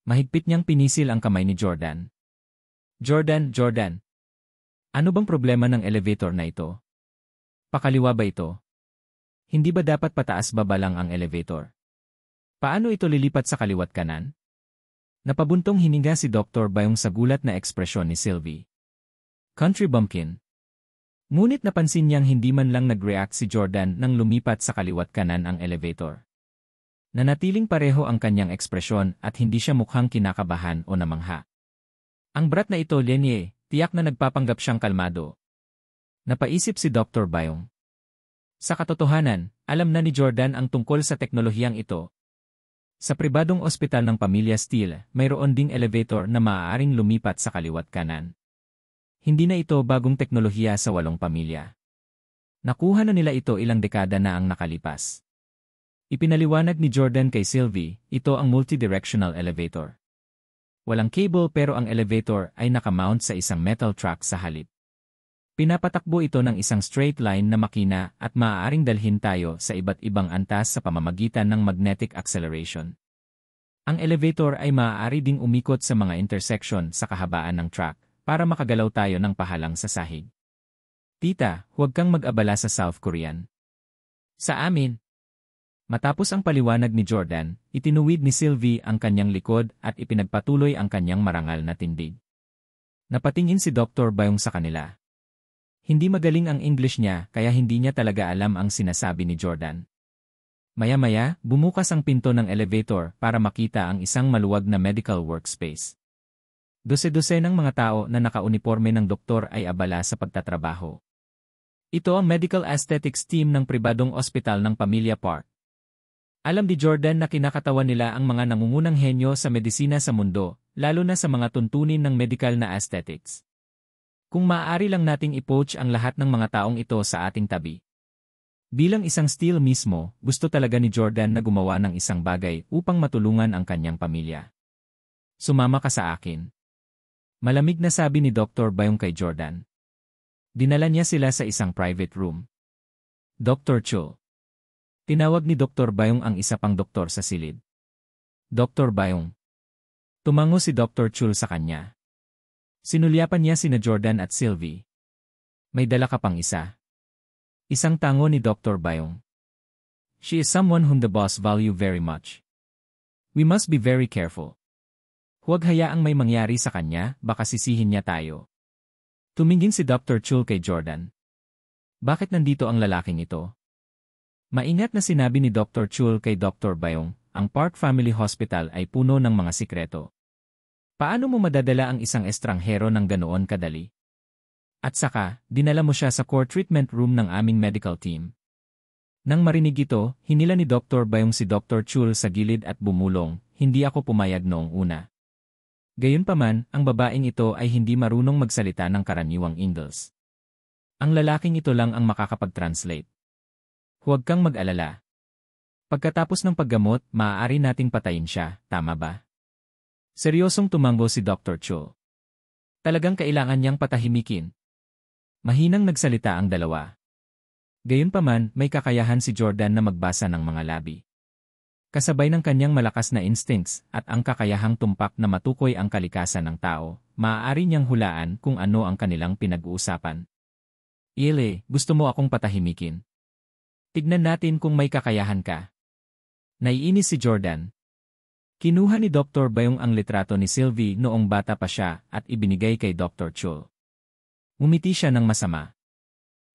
[SPEAKER 1] Mahigpit niyang pinisil ang kamay ni Jordan. Jordan. Ano bang problema ng elevator na ito? Pakaliwa ba ito? Hindi ba dapat pataas-baba lang ang elevator? Paano ito lilipat sa kaliwat kanan? Napabuntong hininga si Dr. Byung sa gulat na ekspresyon ni Sylvie. Country bumpkin. Ngunit napansin niyang hindi man lang nag-react si Jordan nang lumipat sa kaliwat kanan ang elevator. Nanatiling pareho ang kanyang ekspresyon at hindi siya mukhang kinakabahan o namangha. Ang brat na ito, Lenye, tiyak na nagpapanggap siyang kalmado. Napaisip si Dr. Byung. Sa katotohanan, alam na ni Jordan ang tungkol sa teknolohiyang ito. Sa pribadong ospital ng pamilya Steele, mayroon ding elevator na maaaring lumipat sa kaliwat kanan. Hindi na ito bagong teknolohiya sa 8 pamilya. Nakuha na nila ito ilang dekada na ang nakalipas. Ipinaliwanag ni Jordan kay Sylvie, ito ang multidirectional elevator. Walang cable pero ang elevator ay nakamount sa isang metal track sa halip. Pinapatakbo ito ng isang straight line na makina at maaaring dalhin tayo sa iba't ibang antas sa pamamagitan ng magnetic acceleration. Ang elevator ay maaari ding umikot sa mga intersection sa kahabaan ng track para makagalaw tayo ng pahalang sa sahig. Tita, huwag kang mag-abala sa South Korean. Sa amin. Matapos ang paliwanag ni Jordan, itinuwid ni Sylvie ang kanyang likod at ipinagpatuloy ang kanyang marangal na tindig. Napatingin si Dr. Byung sa kanila. Hindi magaling ang English niya kaya hindi niya talaga alam ang sinasabi ni Jordan. Maya-maya, bumukas ang pinto ng elevator para makita ang isang maluwag na medical workspace. Dose-dose ng mga tao na nakauniporme ng doktor ay abala sa pagtatrabaho. Ito ang Medical Aesthetics team ng pribadong ospital ng pamilya Park. Alam ni Jordan na kinakatawan nila ang mga nangungunang henyo sa medisina sa mundo, lalo na sa mga tuntunin ng medical na aesthetics. Kung maaari lang nating i-poach ang lahat ng mga taong ito sa ating tabi. Bilang isang Steele mismo, gusto talaga ni Jordan na gumawa ng isang bagay upang matulungan ang kanyang pamilya. Sumama ka sa akin. Malamig na sabi ni Dr. Byung kay Jordan. Dinala niya sila sa isang private room. Dr. Cho. Tinawag ni Dr. Byung ang isa pang doktor sa silid. Dr. Byung. Tumango si Dr. Chul sa kanya. Sinulyapan niya sina Jordan at Sylvie. May dala ka pang isa. Isang tango ni Dr. Bayong. She is someone whom the boss value very much. We must be very careful. Huwag hayaang may mangyari sa kanya, baka sisihin niya tayo. Tumingin si Dr. Chul kay Jordan. Bakit nandito ang lalaking ito? Maingat na sinabi ni Dr. Chul kay Dr. Bayong, ang Park Family Hospital ay puno ng mga sikreto. Paano mo madadala ang isang estranghero ng ganoon kadali? At saka, dinala mo siya sa core treatment room ng aming medical team. Nang marinig ito, hinila ni Dr. Bayong si Dr. Chul sa gilid at bumulong, hindi ako pumayag noong una. Gayunpaman, ang babaeng ito ay hindi marunong magsalita ng karaniwang Ingles. Ang lalaking ito lang ang makakapag-translate. Huwag kang mag-alala. Pagkatapos ng paggamot, maaari nating patayin siya, tama ba? Seryosong tumango si Dr. Chul. Talagang kailangan niyang patahimikin. Mahinang nagsalita ang dalawa. Gayunpaman, may kakayahan si Jordan na magbasa ng mga labi. Kasabay ng kanyang malakas na instincts at ang kakayahang tumpak na matukoy ang kalikasan ng tao, maaari niyang hulaan kung ano ang kanilang pinag-uusapan. Ile, gusto mo akong patahimikin? Tignan natin kung may kakayahan ka. Naiinis si Jordan. Kinuha ni Dr. Bayong ang litrato ni Sylvie noong bata pa siya at ibinigay kay Dr. Chul. Umiti siya ng masama.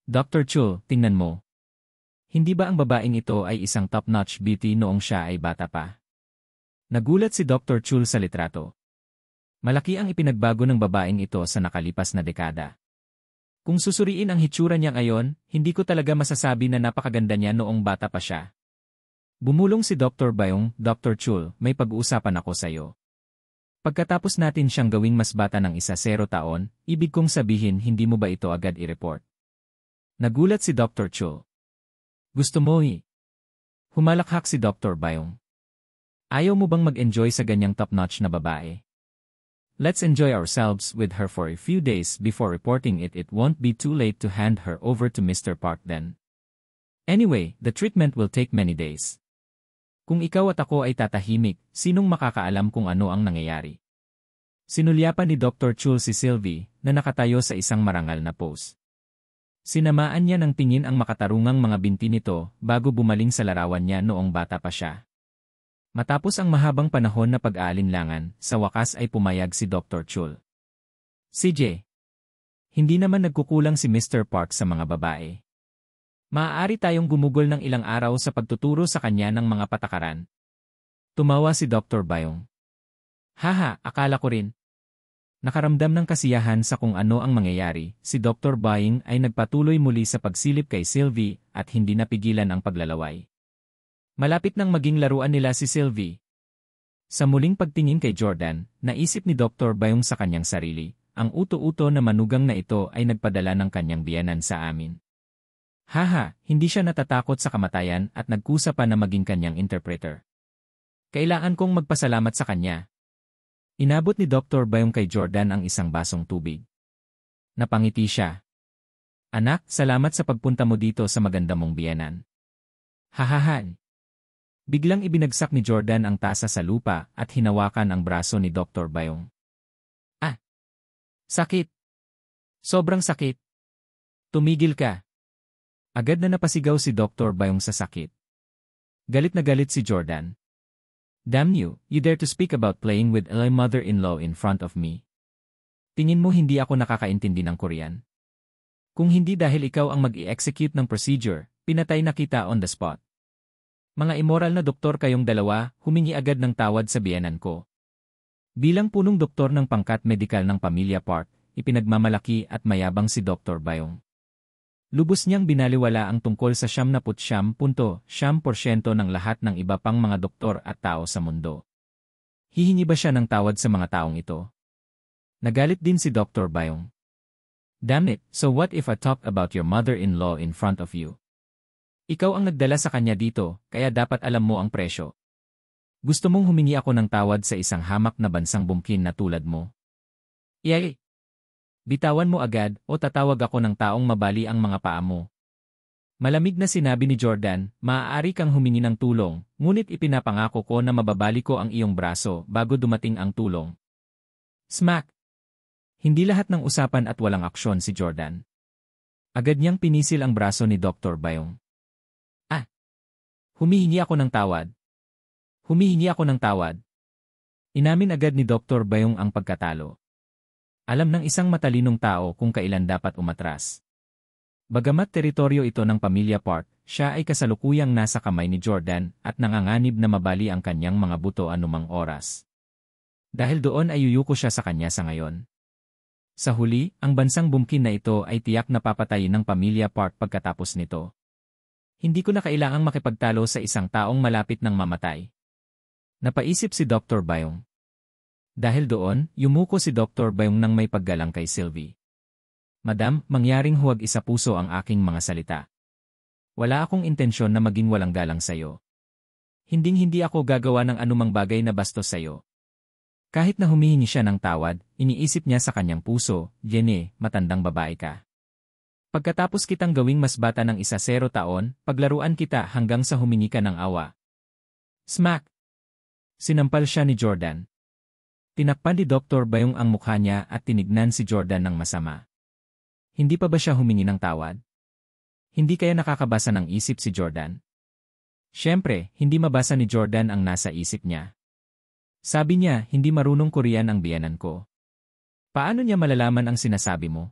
[SPEAKER 1] Dr. Chul, tingnan mo. Hindi ba ang babaeng ito ay isang top-notch beauty noong siya ay bata pa? Nagulat si Dr. Chul sa litrato. Malaki ang ipinagbago ng babaeng ito sa nakalipas na dekada. Kung susuriin ang hitsura niya ngayon, hindi ko talaga masasabi na napakaganda niya noong bata pa siya. Bumulong si Dr. Bayong, Dr. Chul, may pag-uusapan ako sa iyo. Pagkatapos natin siyang gawing mas bata ng 10 taon, ibig kong sabihin hindi mo ba ito agad i-report? Nagulat si Dr. Chul. Gusto mo Humalakhak si Dr. Bayong. Ayaw mo bang mag-enjoy sa ganyang top-notch na babae? Let's enjoy ourselves with her for a few days before reporting it. It won't be too late to hand her over to Mr. Park then. Anyway, the treatment will take many days. Kung ikaw at ako ay tatahimik, sinong makakaalam kung ano ang nangyayari? Sinulyapan ni Dr. Chul si Sylvie na nakatayo sa isang marangal na pose. Sinamaan niya ng tingin ang makatarungang mga binti nito bago bumaling sa larawan niya noong bata pa siya. Matapos ang mahabang panahon na pag-aalinlangan, sa wakas ay pumayag si Dr. Chul. CJ. Hindi naman nagkukulang si Mr. Park sa mga babae. Maaari tayong gumugol ng ilang araw sa pagtuturo sa kanya ng mga patakaran. Tumawa si Dr. Bayong. Haha, akala ko rin. Nakaramdam ng kasiyahan sa kung ano ang mangyayari, si Dr. Bayong ay nagpatuloy muli sa pagsilip kay Sylvie at hindi napigilan ang paglalaway. Malapit nang maging laruan nila si Sylvie. Sa muling pagtingin kay Jordan, naisip ni Dr. Bayong sa kanyang sarili, ang uto-uto na manugang na ito ay nagpadala ng kanyang biyenan sa amin. Haha, hindi siya natatakot sa kamatayan at nagkusa pa na maging kanyang interpreter. Kailangan kong magpasalamat sa kanya. Inabot ni Dr. Bayong kay Jordan ang isang basong tubig. Napangiti siya. Anak, salamat sa pagpunta mo dito sa maganda mong biyenan. Hahahan. Biglang ibinagsak ni Jordan ang tasa sa lupa at hinawakan ang braso ni Dr. Bayong. Ah! Sakit! Sobrang sakit! Tumigil ka! Agad na napasigaw si Dr. Bayong sa sakit. Galit na galit si Jordan. Damn you, you dare to speak about playing with a mother-in-law in front of me. Tingin mo hindi ako nakakaintindi ng Korean? Kung hindi dahil ikaw ang mag-i-execute ng procedure, pinatay na kita on the spot. Mga immoral na doktor kayong dalawa, humingi agad ng tawad sa biyenan ko. Bilang punong doktor ng pangkat medikal ng pamilya Park, ipinagmamalaki at mayabang si Dr. Bayong. Lubos niyang binaliwala ang tungkol sa 99.9% ng lahat ng iba pang mga doktor at tao sa mundo. Hihingi ba siya ng tawad sa mga taong ito? Nagalit din si Dr. Bayong. Damn it, so what if I talk about your mother-in-law in front of you? Ikaw ang nagdala sa kanya dito, kaya dapat alam mo ang presyo. Gusto mong humingi ako ng tawad sa isang hamak na bansang bumkin na tulad mo? Iyay! Bitawan mo agad o tatawag ako ng taong mabali ang mga paa mo. Malamig na sinabi ni Jordan, maaari kang humingi ng tulong, ngunit ipinapangako ko na mababali ko ang iyong braso bago dumating ang tulong. Smack! Hindi lahat ng usapan at walang aksyon si Jordan. Agad niyang pinisil ang braso ni Dr. Bayong. Ah! Humihingi ako ng tawad. Humihingi ako ng tawad. Inamin agad ni Dr. Bayong ang pagkatalo. Alam ng isang matalinong tao kung kailan dapat umatras. Bagamat teritoryo ito ng pamilya Park, siya ay kasalukuyang nasa kamay ni Jordan at nanganganib na mabali ang kanyang mga buto anumang oras. Dahil doon ay yuyuko siya sa kanya sa ngayon. Sa huli, ang bansang bumkin na ito ay tiyak na papatayin ng pamilya Park pagkatapos nito. Hindi ko na kailangang makipagtalo sa isang taong malapit ng mamatay. Napaisip si Dr. Bayong. Dahil doon, yumuko si Dr. Bayong nang may paggalang kay Sylvie. Madam, mangyaring huwag isapuso ang aking mga salita. Wala akong intensyon na maging walang galang sa'yo. Hinding-hindi ako gagawa ng anumang bagay na bastos sa'yo. Kahit na humihingi siya ng tawad, iniisip niya sa kanyang puso, Jenny, matandang babae ka. Pagkatapos kitang gawing mas bata ng 10 taon, paglaruan kita hanggang sa humingi ka ng awa. Smack! Sinampal siya ni Jordan. Tinakpan ni Dr. Bayong ang mukha niya at tinignan si Jordan ng masama. Hindi pa ba siya humingi ng tawad? Hindi kaya nakakabasa ng isip si Jordan? Siyempre, hindi mabasa ni Jordan ang nasa isip niya. Sabi niya, hindi marunong Korean ang biyanan ko. Paano niya malalaman ang sinasabi mo?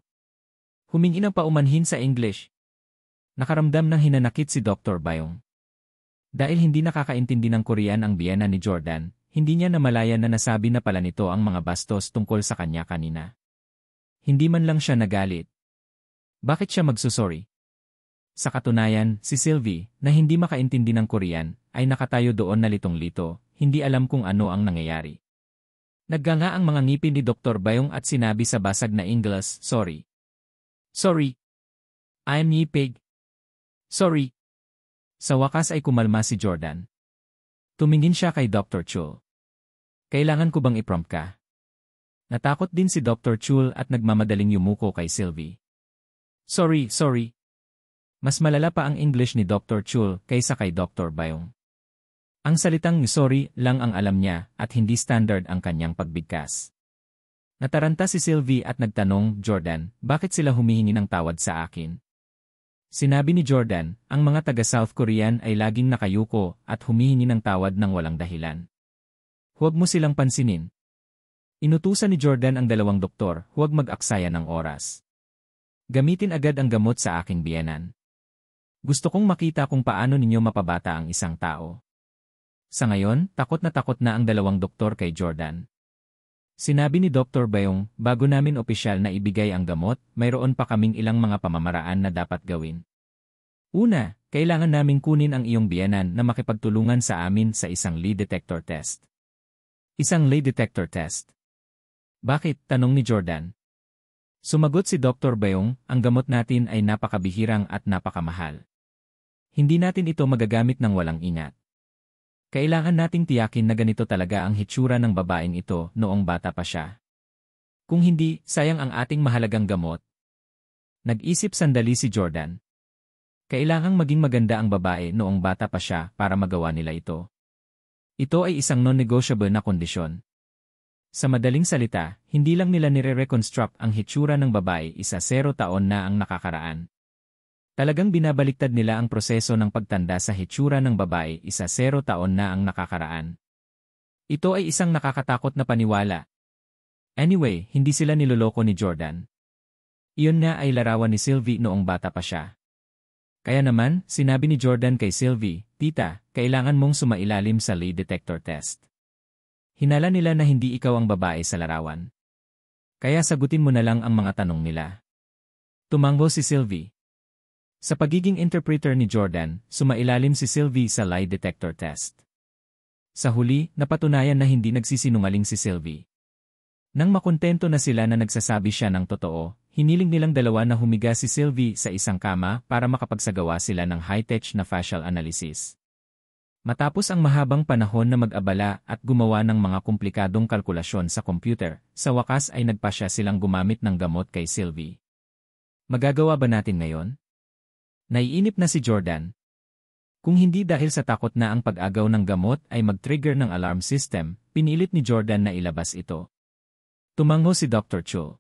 [SPEAKER 1] Humingi ng paumanhin sa English. Nakaramdam ng hinanakit si Dr. Bayong. Dahil hindi nakakaintindi ng Korean ang biyanan ni Jordan, hindi niya namalayan na nasabi na pala nito ang mga bastos tungkol sa kanya kanina. Hindi man lang siya nagalit. Bakit siya magsusorry? Sa katunayan, si Sylvie, na hindi makaintindi ng Korean, ay nakatayo doon na litong-lito, hindi alam kung ano ang nangyayari. Nagganga ang mga ngipin ni Dr. Bayong at sinabi sa basag na Ingles, sorry. Sorry. I'm pig. Sorry. Sa wakas ay kumalma si Jordan. Tumingin siya kay Dr. Chul. Kailangan ko bang i-prompt ka? Natakot din si Dr. Chul at nagmamadaling yumuko kay Sylvie. Sorry. Mas malala pa ang English ni Dr. Chul kaysa kay Dr. Bayong. Ang salitang sorry lang ang alam niya at hindi standard ang kanyang pagbigkas. Nataranta si Sylvie at nagtanong, Jordan, bakit sila humihingi ng tawad sa akin? Sinabi ni Jordan, ang mga taga-South Korean ay laging nakayuko at humihingi ng tawad ng walang dahilan. Huwag mo silang pansinin. Inutusan ni Jordan ang 2 doktor, huwag mag-aksaya ng oras. Gamitin agad ang gamot sa aking biyenan. Gusto kong makita kung paano ninyo mapabata ang isang tao. Sa ngayon, takot na ang 2 doktor kay Jordan. Sinabi ni Dr. Bayong, bago namin opisyal na ibigay ang gamot, mayroon pa kaming ilang mga pamamaraan na dapat gawin. Una, kailangan naming kunin ang iyong biyenan na makipagtulungan sa amin sa isang lie detector test. Isang lie detector test? Bakit? Tanong ni Jordan. Sumagot si Dr. Bayong, ang gamot natin ay napakabihirang at napakamahal. Hindi natin ito magagamit ng walang ingat. Kailangan nating tiyakin na ganito talaga ang hitsura ng babaeng ito noong bata pa siya. Kung hindi, sayang ang ating mahalagang gamot. Nag-isip sandali si Jordan. Kailangang maging maganda ang babae noong bata pa siya para magawa nila ito. Ito ay isang non-negotiable na kondisyon. Sa madaling salita, hindi lang nila nire-reconstruct ang hitsura ng babae 0 taon na ang nakakaraan. Talagang binabaliktad nila ang proseso ng pagtanda sa hitsura ng babae 0 taon na ang nakakaraan. Ito ay isang nakakatakot na paniwala. Anyway, hindi sila niloloko ni Jordan. Iyon na ay larawan ni Sylvie noong bata pa siya. Kaya naman, sinabi ni Jordan kay Sylvie, Tita, kailangan mong sumailalim sa lie detector test. Hinala nila na hindi ikaw ang babae sa larawan. Kaya sagutin mo na lang ang mga tanong nila. Tumango si Sylvie. Sa pagiging interpreter ni Jordan, sumailalim si Sylvie sa lie detector test. Sa huli, napatunayan na hindi nagsisinungaling si Sylvie. Nang makontento na sila na nagsasabi siya ng totoo, hiniling nilang dalawa na humiga si Sylvie sa isang kama para makapagsagawa sila ng high-tech na facial analysis. Matapos ang mahabang panahon na mag-abala at gumawa ng mga komplikadong kalkulasyon sa computer, sa wakas ay nagpasya silang gumamit ng gamot kay Sylvie. Magagawa ba natin ngayon? Naiinip na si Jordan. Kung hindi dahil sa takot na ang pag-agaw ng gamot ay mag-trigger ng alarm system, pinilit ni Jordan na ilabas ito. Tumango si Dr. Chul.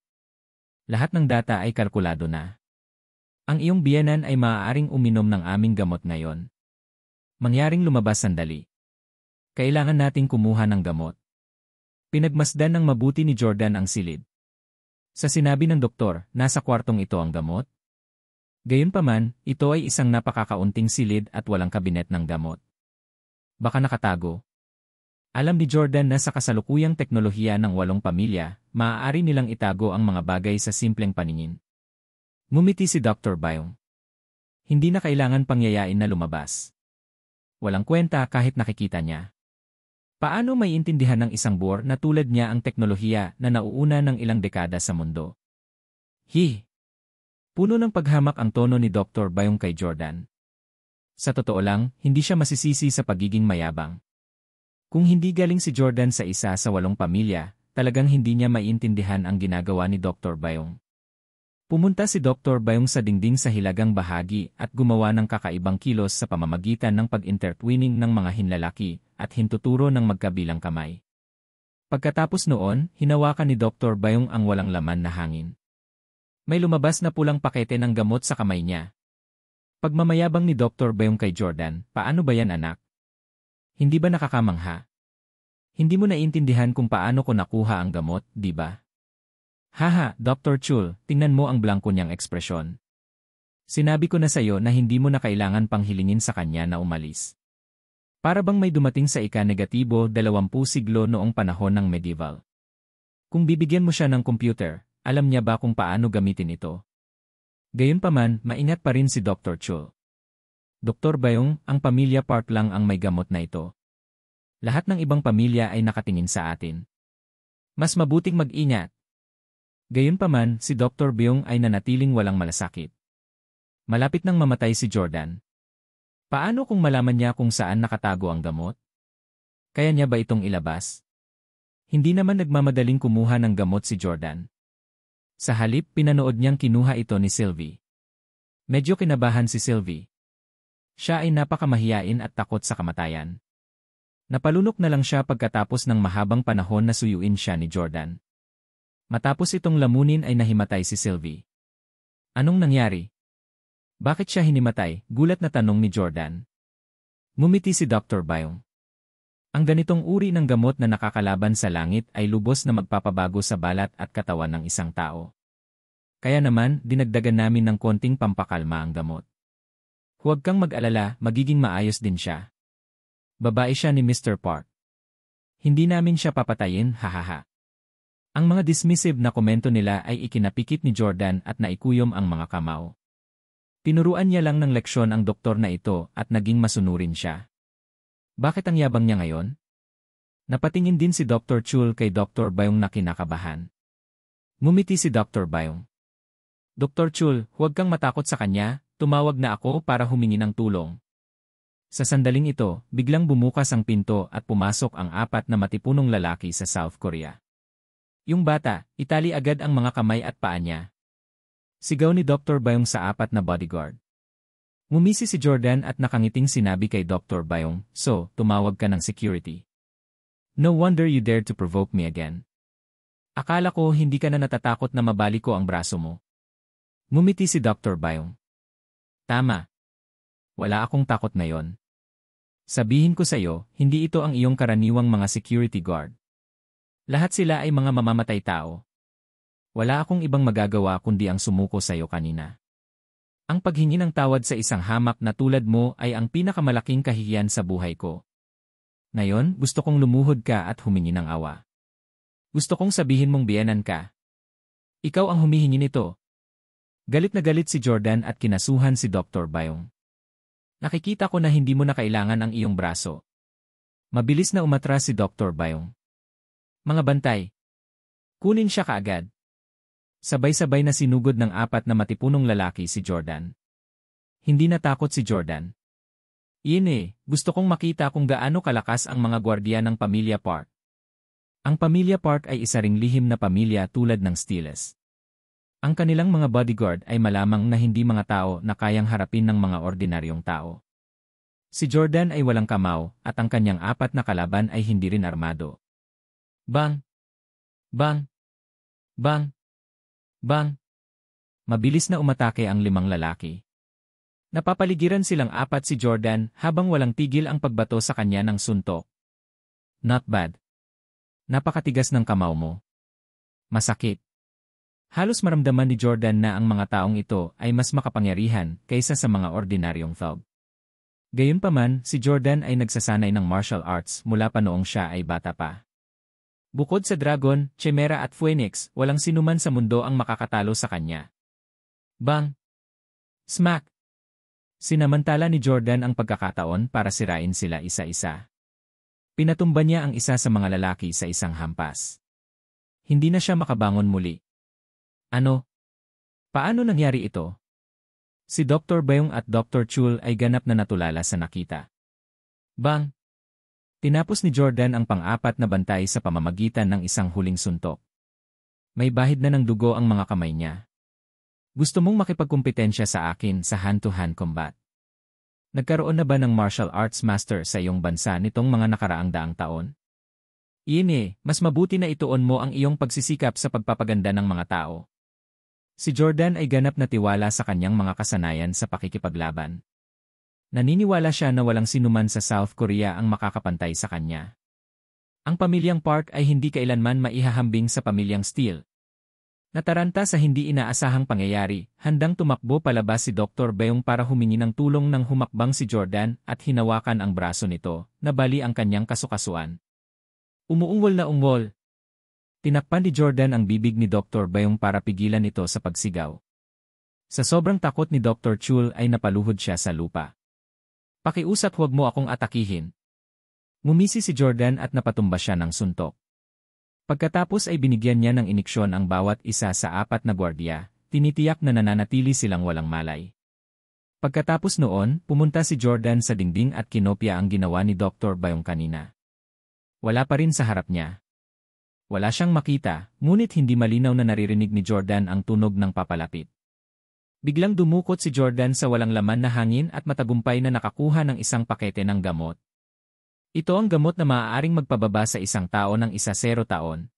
[SPEAKER 1] Lahat ng data ay kalkulado na. Ang iyong biyenan ay maaaring uminom ng aming gamot ngayon. Mangyaring lumabas sandali. Kailangan nating kumuha ng gamot. Pinagmasdan ng mabuti ni Jordan ang silid. Sa sinabi ng doktor, nasa kwartong ito ang gamot. Gayunpaman, ito ay isang napakakaunting silid at walang kabinet ng gamot. Baka nakatago. Alam ni Jordan na sa kasalukuyang teknolohiya ng 8 pamilya, maaari nilang itago ang mga bagay sa simpleng paningin. Ngumiti si Dr. Byung. Hindi na kailangan pangyayain na lumabas. Walang kwenta kahit nakikita niya. Paano maiintindihan ng isang boor na tulad niya ang teknolohiya na nauuna ng ilang dekada sa mundo? Puno ng paghamak ang tono ni Dr. Byung kay Jordan. Sa totoo lang, hindi siya masisisi sa pagiging mayabang. Kung hindi galing si Jordan sa isa sa 8 pamilya, talagang hindi niya maiintindihan ang ginagawa ni Dr. Byung. Pumunta si Dr. Byung sa dingding sa hilagang bahagi at gumawa ng kakaibang kilos sa pamamagitan ng pag-intertwining ng mga hinlalaki at hintuturo ng magkabilang kamay. Pagkatapos noon, hinawakan ni Dr. Byung ang walang laman na hangin. May lumabas na pulang pakete ng gamot sa kamay niya. Pagmamayabang ni Dr. Byung kay Jordan, paano ba yan anak? Hindi ba nakakamangha? Hindi mo naiintindihan kung paano ko nakuha ang gamot, di ba? Haha, Dr. Chul, tingnan mo ang blanko niyang ekspresyon. Sinabi ko na sa iyo na hindi mo na kailangan pang hilingin sa kanya na umalis. Para bang may dumating sa ika-negatibo 20 siglo noong panahon ng medieval. Kung bibigyan mo siya ng computer, alam niya ba kung paano gamitin ito? Gayunpaman, maingat pa rin si Dr. Chul. Dr. Byung, ang pamilya Park lang ang may gamot na ito. Lahat ng ibang pamilya ay nakatingin sa atin. Mas mabuting mag-ingat. Gayunpaman, si Dr. Byung ay nanatiling walang malasakit. Malapit nang mamatay si Jordan. Paano kung malaman niya kung saan nakatago ang gamot? Kaya niya ba itong ilabas? Hindi naman nagmamadaling kumuha ng gamot si Jordan. Sa halip, pinanood niyang kinuha ito ni Sylvie. Medyo kinabahan si Sylvie. Siya ay napakamahiyain at takot sa kamatayan. Napalunok na lang siya pagkatapos ng mahabang panahon na suyuin siya ni Jordan. Matapos itong lamunin ay nahimatay si Sylvie. Anong nangyari? Bakit siya hinimatay? Gulat na tanong ni Jordan. Ngumiti si Dr. Byung. Ang ganitong uri ng gamot na nakakalaban sa langit ay lubos na magpapabago sa balat at katawan ng isang tao. Kaya naman, dinagdagan namin ng konting pampakalma ang gamot. Huwag kang mag-alala, magiging maayos din siya. Babae siya ni Mr. Park. Hindi namin siya papatayin, hahaha. Ang mga dismissive na komento nila ay ikinapikit ni Jordan at naikuyom ang mga kamao. Tinuruan niya lang ng leksyon ang doktor na ito at naging masunurin siya. Bakit ang yabang niya ngayon? Napatingin din si Dr. Chul kay Dr. Byung na kinakabahan. Ngumiti si Dr. Byung. Dr. Chul, huwag kang matakot sa kanya, tumawag na ako para humingi ng tulong. Sa sandaling ito, biglang bumukas ang pinto at pumasok ang 4 na matipunong lalaki sa South Korea. Yung bata, itali agad ang mga kamay at paa niya. Sigaw ni Dr. Byung sa 4 na bodyguard. Ngumisi si Jordan at nakangiting sinabi kay Dr. Byung, "So, tumawag ka ng security. No wonder you dared to provoke me again. Akala ko hindi ka na natatakot na mabali ko ang braso mo." Ngumiti si Dr. Byung. Tama. Wala akong takot ngayon. Sabihin ko sa iyo, hindi ito ang iyong karaniwang mga security guard. Lahat sila ay mga mamamatay tao. Wala akong ibang magagawa kundi ang sumuko sa iyo kanina. Ang paghingi ng tawad sa isang hamak na tulad mo ay ang pinakamalaking kahihiyan sa buhay ko. Ngayon, gusto kong lumuhod ka at humingi ng awa. Gusto kong sabihin mong biyenan ka. Ikaw ang humihingi nito. Galit na galit si Jordan at kinasuhan si Dr. Byung. Nakikita ko na hindi mo na kailangan ang iyong braso. Mabilis na umatras si Dr. Byung. Mga bantay. Kunin siya kaagad. Sabay-sabay na sinugod ng 4 na matipunong lalaki si Jordan. Hindi natakot si Jordan. Gusto kong makita kung gaano kalakas ang mga gwardiya ng pamilya Park. Ang pamilya Park ay isa ring lihim na pamilya tulad ng Stiles. Ang kanilang mga bodyguard ay malamang na hindi mga tao na kayang harapin ng mga ordinaryong tao. Si Jordan ay walang kamao at ang kanyang 4 na kalaban ay hindi rin armado. Bang! Bang! Bang! Bang! Mabilis na umatake ang 5 lalaki. Napapaligiran silang 4 si Jordan habang walang tigil ang pagbato sa kanya ng suntok. Not bad. Napakatigas ng kamao mo. Masakit. Halos maramdaman ni Jordan na ang mga taong ito ay mas makapangyarihan kaysa sa mga ordinaryong thug. Gayunpaman, si Jordan ay nagsasanay ng martial arts mula pa noong siya ay bata pa. Bukod sa Dragon, Chimera at Phoenix, walang sinuman sa mundo ang makakatalo sa kanya. Bang! Smack! Sinamantala ni Jordan ang pagkakataon para sirain sila isa-isa. Pinatumba niya ang isa sa mga lalaki sa isang hampas. Hindi na siya makabangon muli. Ano? Paano nangyari ito? Si Dr. Bayong at Dr. Chul ay ganap na natulala sa nakita. Bang! Tinapos ni Jordan ang pang-4 na bantay sa pamamagitan ng isang huling suntok. May bahid na ng dugo ang mga kamay niya. Gusto mong makipagkumpetensya sa akin sa hand-to-hand combat? Nagkaroon na ba ng martial arts master sa iyong bansa nitong mga nakaraang daang taon? Iyon mas mabuti na ituon mo ang iyong pagsisikap sa pagpapaganda ng mga tao. Si Jordan ay ganap na tiwala sa kanyang mga kasanayan sa pakikipaglaban. Naniniwala siya na walang sinuman sa South Korea ang makakapantay sa kanya. Ang pamilyang Park ay hindi kailanman maihahambing sa pamilyang Steele. Nataranta sa hindi inaasahang pangyayari, handang tumakbo palabas si Dr. Bayong para humingi ng tulong nang humakbang si Jordan at hinawakan ang braso nito, na bali ang kanyang kasukasuan. Umuungol na ungol. Tinakpan ni Jordan ang bibig ni Dr. Bayong para pigilan ito sa pagsigaw. Sa sobrang takot ni Dr. Chul ay napaluhod siya sa lupa. Pakiusap, huwag mo akong atakihin. Ngumisi si Jordan at napatumba siya ng suntok. Pagkatapos ay binigyan niya ng iniksyon ang bawat isa sa 4 na gwardiya, tinitiyak na nananatili silang walang malay. Pagkatapos noon, pumunta si Jordan sa dingding at kinopya ang ginawa ni Dr. Bayong kanina. Wala pa rin sa harap niya. Wala siyang makita, ngunit hindi malinaw na naririnig ni Jordan ang tunog ng papalapit. Biglang dumukot si Jordan sa walang laman na hangin at matagumpay na nakakuha ng isang pakete ng gamot. Ito ang gamot na maaaring magpababa sa isang tao ng 10 taon,